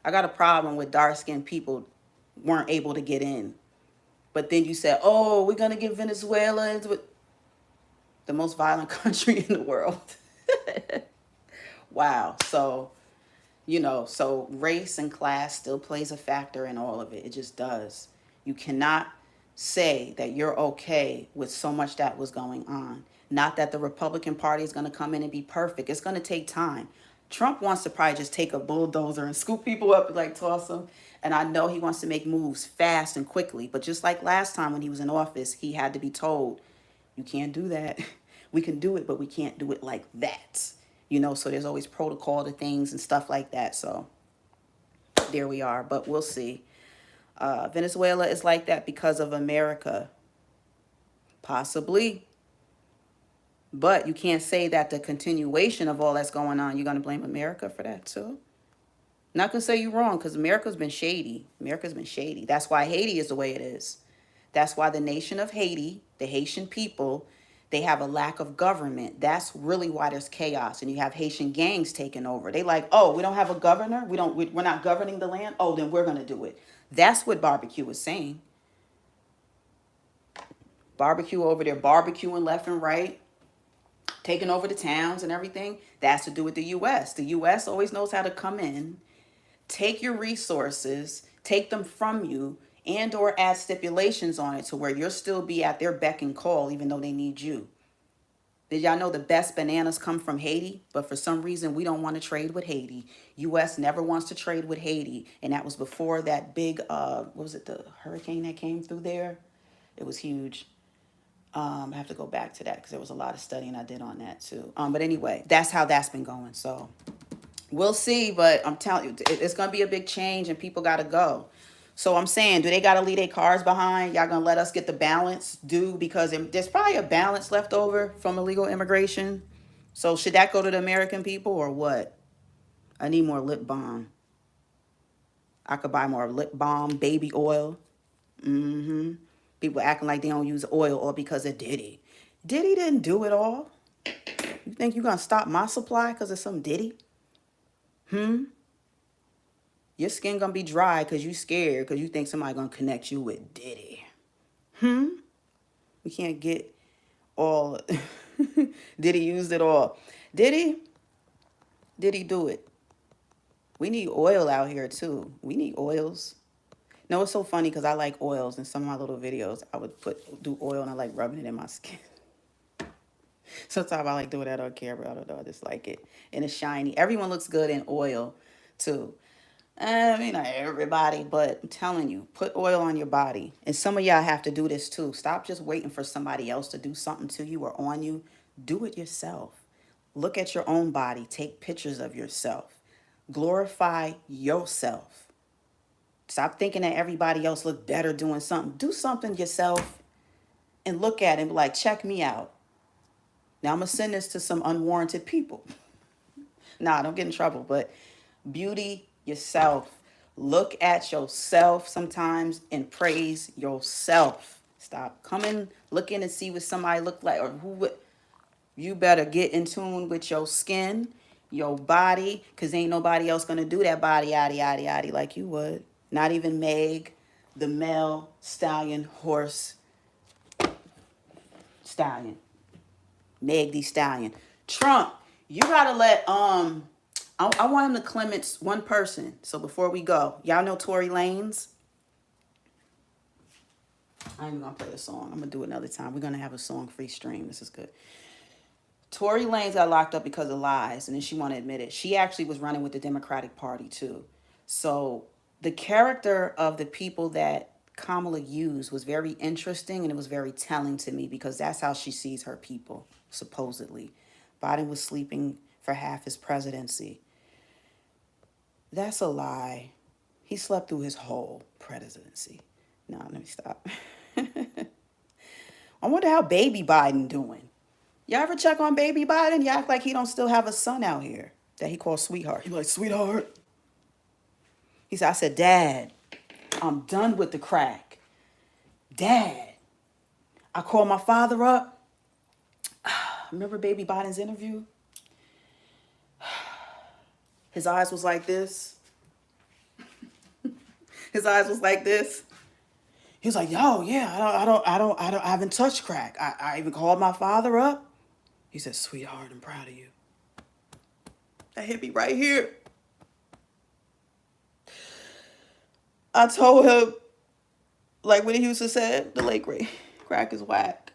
I got a problem with dark-skinned people weren't able to get in. But then you said, oh, we're going to get Venezuela into the most violent country in the world. Wow. So, so race and class still plays a factor in all of it. It just does. You cannot say that you're okay with so much that was going on. Not that the Republican Party is going to come in and be perfect. It's going to take time. Trump wants to probably just take a bulldozer and scoop people up and like toss them. And I know he wants to make moves fast and quickly. But just like last time when he was in office, he had to be told, you can't do that. We can do it, but we can't do it like that. You know, so there's always protocol to things and stuff like that. So there we are. But we'll see. Venezuela is like that because of America. Possibly. But you can't say that the continuation of all that's going on, you're going to blame America for that too. Not going to say you're wrong, because America's been shady. America's been shady. That's why Haiti is the way it is. That's why the nation of Haiti, the Haitian people, they have a lack of government. That's really why there's chaos. And you have Haitian gangs taking over. They like, oh, we don't have a governor. We're not governing the land. Oh, then we're going to do it. That's what barbecue is saying. Barbecue over there, barbecuing left and right, taking over the towns and everything. That's to do with the U.S. The U.S. always knows how to come in, take your resources, take them from you, and or add stipulations on it to where you'll still be at their beck and call even though they need you. Did y'all know the best bananas come from Haiti? But for some reason, we don't want to trade with Haiti. U.S. never wants to trade with Haiti. And that was before that big, what was it, the hurricane that came through there? It was huge. I have to go back to that because there was a lot of studying I did on that too. But anyway, that's how that's been going. So we'll see. But I'm telling you, it's going to be a big change and people got to go. So I'm saying, do they got to leave their cars behind? Y'all going to let us get the balance due? Because there's probably a balance left over from illegal immigration. So should that go to the American people or what? I need more lip balm. I could buy more lip balm, baby oil. People acting like they don't use oil all because of Diddy. Diddy didn't do it all. You think you're going to stop my supply because of some Diddy? Your skin going to be dry because you scared because you think somebody going to connect you with Diddy. We can't get all. Diddy used it all. Diddy do it. We need oil out here too. We need oils. No, it's so funny because I like oils. In some of my little videos, I would do oil and I like rubbing it in my skin. Sometimes I like doing that on camera. I don't know. I just like it. And it's shiny. Everyone looks good in oil too. I mean, not everybody, but I'm telling you, put oil on your body. And some of y'all have to do this too. Stop just waiting for somebody else to do something to you or on you. Do it yourself. Look at your own body. Take pictures of yourself. Glorify yourself. Stop thinking that everybody else look better doing something. Do something yourself and look at it and be like, check me out. Now I'm going to send this to some unwarranted people. Nah, don't get in trouble, but beauty yourself. Look at yourself sometimes and praise yourself. Stop coming, looking and see what somebody look like or who would. You better get in tune with your skin, your body, because ain't nobody else going to do that body, yaddy, like you would. Not even Meg, the male stallion, horse stallion. Meg the Stallion. Trump, you gotta let I want him to clements one person. So before we go, y'all know Tory Lanez. I ain't even gonna play the song. I'm gonna do it another time. We're gonna have a song free stream. This is good. Tory Lanez got locked up because of lies, and then she want to admit it. She actually was running with the Democratic Party too. So the character of the people that Kamala used was very interesting, and it was very telling to me because that's how she sees her people, supposedly. Biden was sleeping for half his presidency. That's a lie. He slept through his whole presidency. No, let me stop. I wonder how baby Biden doing. Y'all ever check on baby Biden? You act like he don't still have a son out here that he calls sweetheart. He like, sweetheart. He said, I said, Dad, I'm done with the crack. Dad, I called my father up. Remember baby Biden's interview? His eyes was like this. His eyes was like this. He was like, yo, yeah, I haven't touched crack. I even called my father up. He said, sweetheart, I'm proud of you. That hit me right here. I told him, like Whitney Houston said, the late great, crack is whack.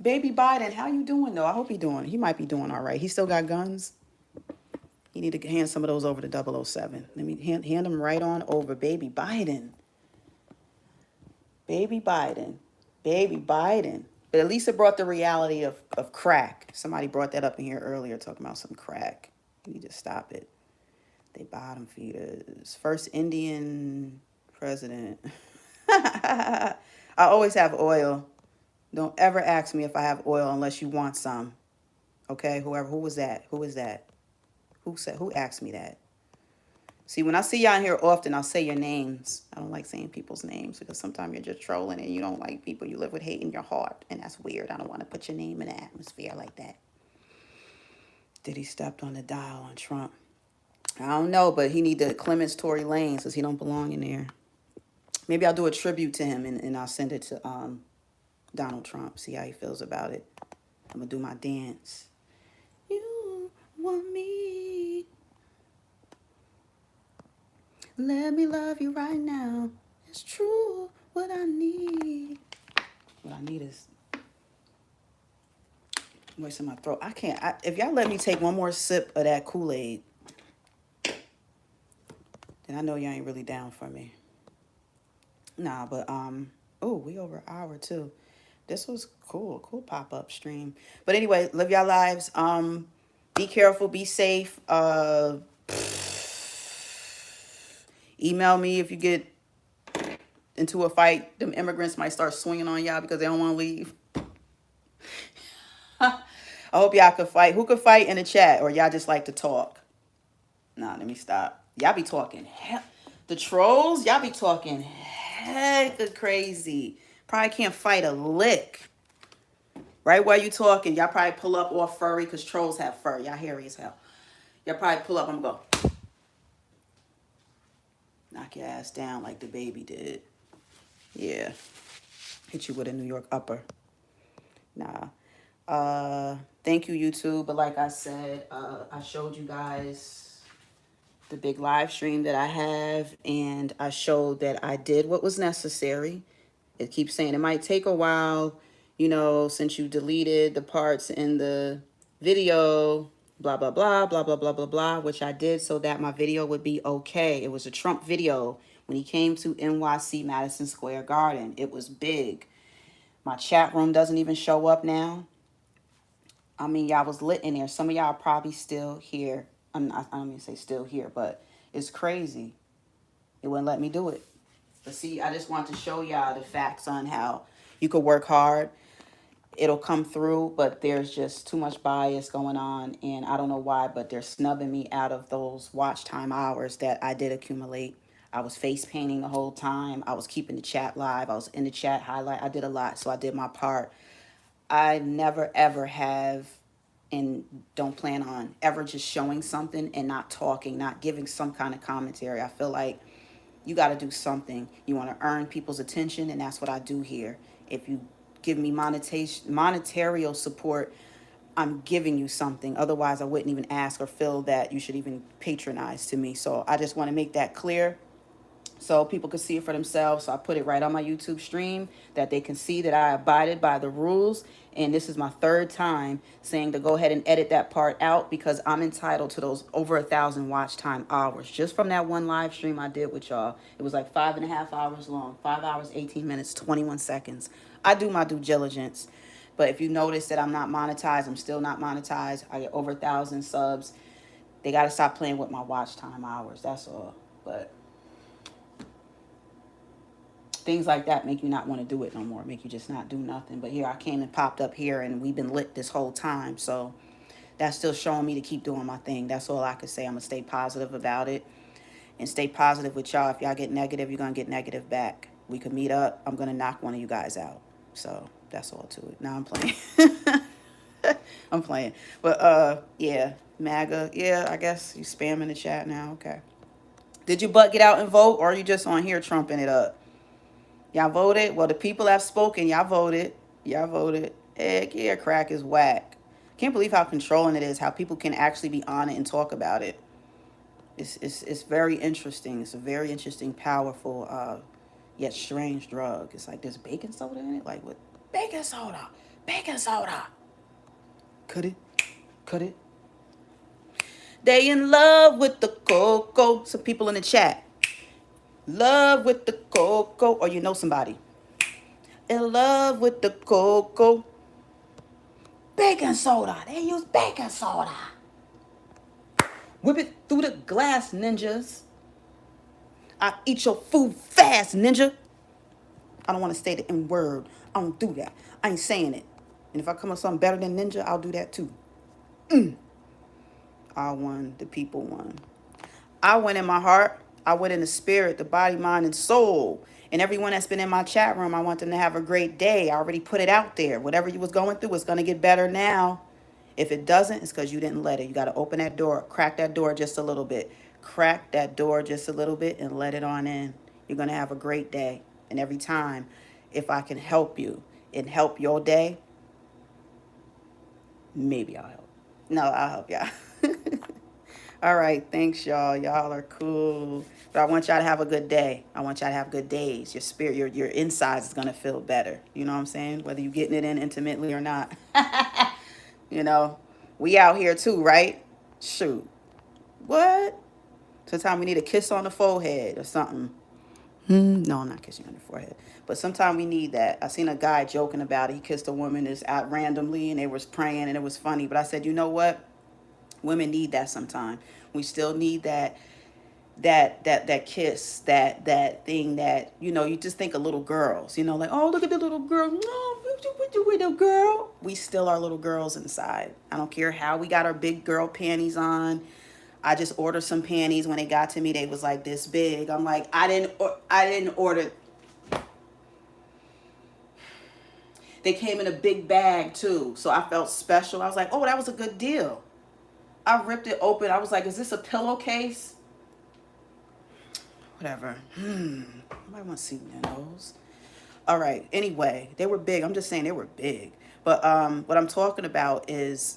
Baby Biden, how you doing though? I hope he might be doing all right. He still got guns. You need to hand some of those over to 007. Let me hand them right on over. Baby Biden. Baby Biden. Baby Biden. But at least it brought the reality of crack. Somebody brought that up in here earlier, talking about some crack. You need to stop it. They bottom feeders. First Indian president. I always have oil. Don't ever ask me if I have oil unless you want some. Okay? Who was that? Who asked me that? See, when I see y'all in here often, I'll say your names. I don't like saying people's names because sometimes you're just trolling and you don't like people. You live with hate in your heart, and that's weird. I don't want to put your name in the atmosphere like that. Diddy stepped on the dial on Trump. I don't know, but he need to clemense Tory Lanez because he don't belong in there. Maybe I'll do a tribute to him and I'll send it to Donald Trump. See how he feels about it. I'm going to do my dance. You want me. Let me love you right now. It's true what I need. What I need is moist in my throat. I can't. If y'all let me take one more sip of that Kool-Aid, then I know y'all ain't really down for me. Nah, but oh, we over an hour too. This was cool pop-up stream. But anyway, live your lives. Be careful, be safe. Email me if you get into a fight. Them immigrants might start swinging on y'all because they don't want to leave. I hope y'all could fight. Who could fight in the chat, or y'all just like to talk? Nah, let me stop. Y'all be talking. The trolls, y'all be talking hecka crazy. Probably can't fight a lick. Right while you talking, y'all probably pull up all furry because trolls have fur. Y'all hairy as hell. Y'all probably pull up. I'm going to go knock your ass down like the baby did. Yeah. Hit you with a New York upper. Nah. Thank you, YouTube. But like I said, I showed you guys the big live stream that I have, and I showed that I did what was necessary. It keeps saying it might take a while, you know, since you deleted the parts in the video, blah, blah, blah, blah, blah, blah, blah, blah, which I did so that my video would be okay. It was a Trump video when he came to NYC Madison Square Garden. It was big. My chat room doesn't even show up now. I mean, y'all was lit in there. Some of y'all are probably still here. I don't mean to say still here, but it's crazy. It wouldn't let me do it. But see, I just want to show y'all the facts on how you could work hard. It'll come through, but there's just too much bias going on. And I don't know why, but they're snubbing me out of those watch time hours that I did accumulate. I was face painting the whole time. I was keeping the chat live. I was in the chat highlight. I did a lot, so I did my part. I never, ever have and don't plan on ever just showing something and not talking, not giving some kind of commentary. I feel like you got to do something. You want to earn people's attention, and that's what I do here. If you give me monetary support, I'm giving you something. Otherwise, I wouldn't even ask or feel that you should even patronize to me. So I just want to make that clear so people can see it for themselves. So I put it right on my YouTube stream that they can see that I abided by the rules. And this is my third time saying to go ahead and edit that part out because I'm entitled to those over 1,000 watch time hours. Just from that one live stream I did with y'all. It was like 5.5 hours long. 5 hours, 18 minutes, 21 seconds. I do my due diligence. But if you notice that I'm not monetized, I'm still not monetized. I get over 1,000 subs. They got to stop playing with my watch time hours. That's all. But things like that make you not want to do it no more, make you just not do nothing. But here I came and popped up here and we've been lit this whole time. So that's still showing me to keep doing my thing. That's all I can say. I'm going to stay positive about it and stay positive with y'all. If y'all get negative, you're going to get negative back. We could meet up. I'm going to knock one of you guys out. So that's all to it. Now I'm playing. I'm playing. But yeah, MAGA. Yeah, I guess you spam in the chat now. Okay. Did your butt get out and vote, or are you just on here trumping it up? Y'all voted? Well, the people have spoken. Y'all voted. Y'all voted. Heck yeah, crack is whack. Can't believe how controlling it is, how people can actually be on it and talk about it. It's very interesting. It's a very interesting, powerful, yet strange drug. It's like there's baking soda in it. Like what? Baking soda. Baking soda. Could it? Could it? They in love with the cocoa. Some people in the chat. Love with the cocoa. Or you know somebody. In love with the cocoa. Baking soda. They use baking soda. Whip it through the glass, ninjas. I eat your food fast, ninja. I don't want to say the N word. I don't do that. I ain't saying it. And if I come up with something better than ninja, I'll do that too. I won. The people won. I went in my heart. I went in the spirit, the body, mind, and soul. And everyone that's been in my chat room, I want them to have a great day. I already put it out there. Whatever you was going through, it's going to get better now. If it doesn't, it's because you didn't let it. You got to open that door, crack that door just a little bit. Crack that door just a little bit and let it on in. You're going to have a great day. And every time, if I can help you and help your day, maybe I'll help. No, I'll help y'all. All right, thanks, y'all. Y'all are cool. But I want y'all to have a good day. I want y'all to have good days. Your spirit, your insides is going to feel better. You know what I'm saying? Whether you're getting it in intimately or not. You know, we out here too, right? Shoot. What? Sometimes we need a kiss on the forehead or something. No, I'm not kissing on the forehead. But sometimes we need that. I seen a guy joking about it. He kissed a woman just out randomly and they was praying and it was funny. But I said, you know what? Women need that sometimes. We still need that kiss, that thing that, you know, you just think of little girls, you know, like, oh, look at the little girl. No, what you little girl? We still are little girls inside. I don't care how we got our big girl panties on. I just ordered some panties. When they got to me, they was like this big. I'm like, I didn't order. They came in a big bag too. So I felt special. I was like, oh, that was a good deal. I ripped it open. I was like, is this a pillowcase? Whatever. I might want to see those. All right. Anyway, they were big. I'm just saying they were big. But what I'm talking about is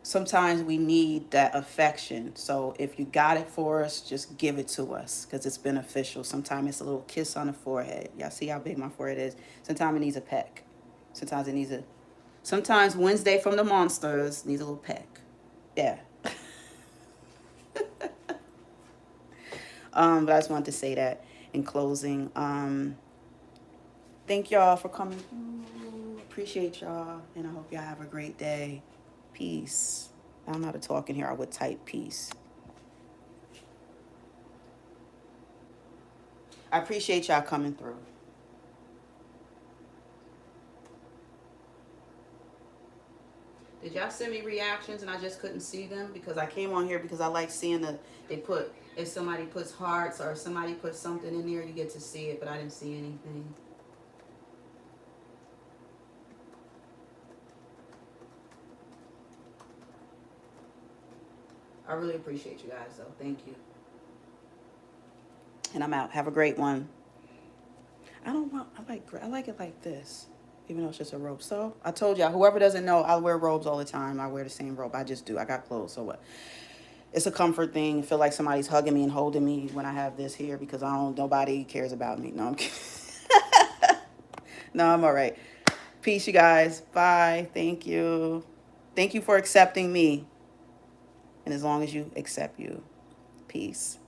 sometimes we need that affection. So if you got it for us, just give it to us because it's beneficial. Sometimes it's a little kiss on the forehead. Y'all see how big my forehead is? Sometimes it needs a peck. Sometimes Wednesday from the Monsters needs a little peck. Yeah. But I just wanted to say that in closing. Thank y'all for coming. Appreciate y'all. And I hope y'all have a great day. Peace. I don't know how to talk in here. I would type peace. I appreciate y'all coming through. Did y'all send me reactions and I just couldn't see them? Because I came on here because I like seeing if somebody puts hearts or if somebody puts something in there, you get to see it, but I didn't see anything. I really appreciate you guys, though. Thank you. And I'm out. Have a great one. I like it like this, even though it's just a robe. So I told y'all, whoever doesn't know, I wear robes all the time. I wear the same robe. I just do. I got clothes. So what? It's a comfort thing. I feel like somebody's hugging me and holding me when I have this here because nobody cares about me. No, I'm kidding. No, I'm all right. Peace, you guys. Bye. Thank you. Thank you for accepting me. And as long as you accept you. Peace.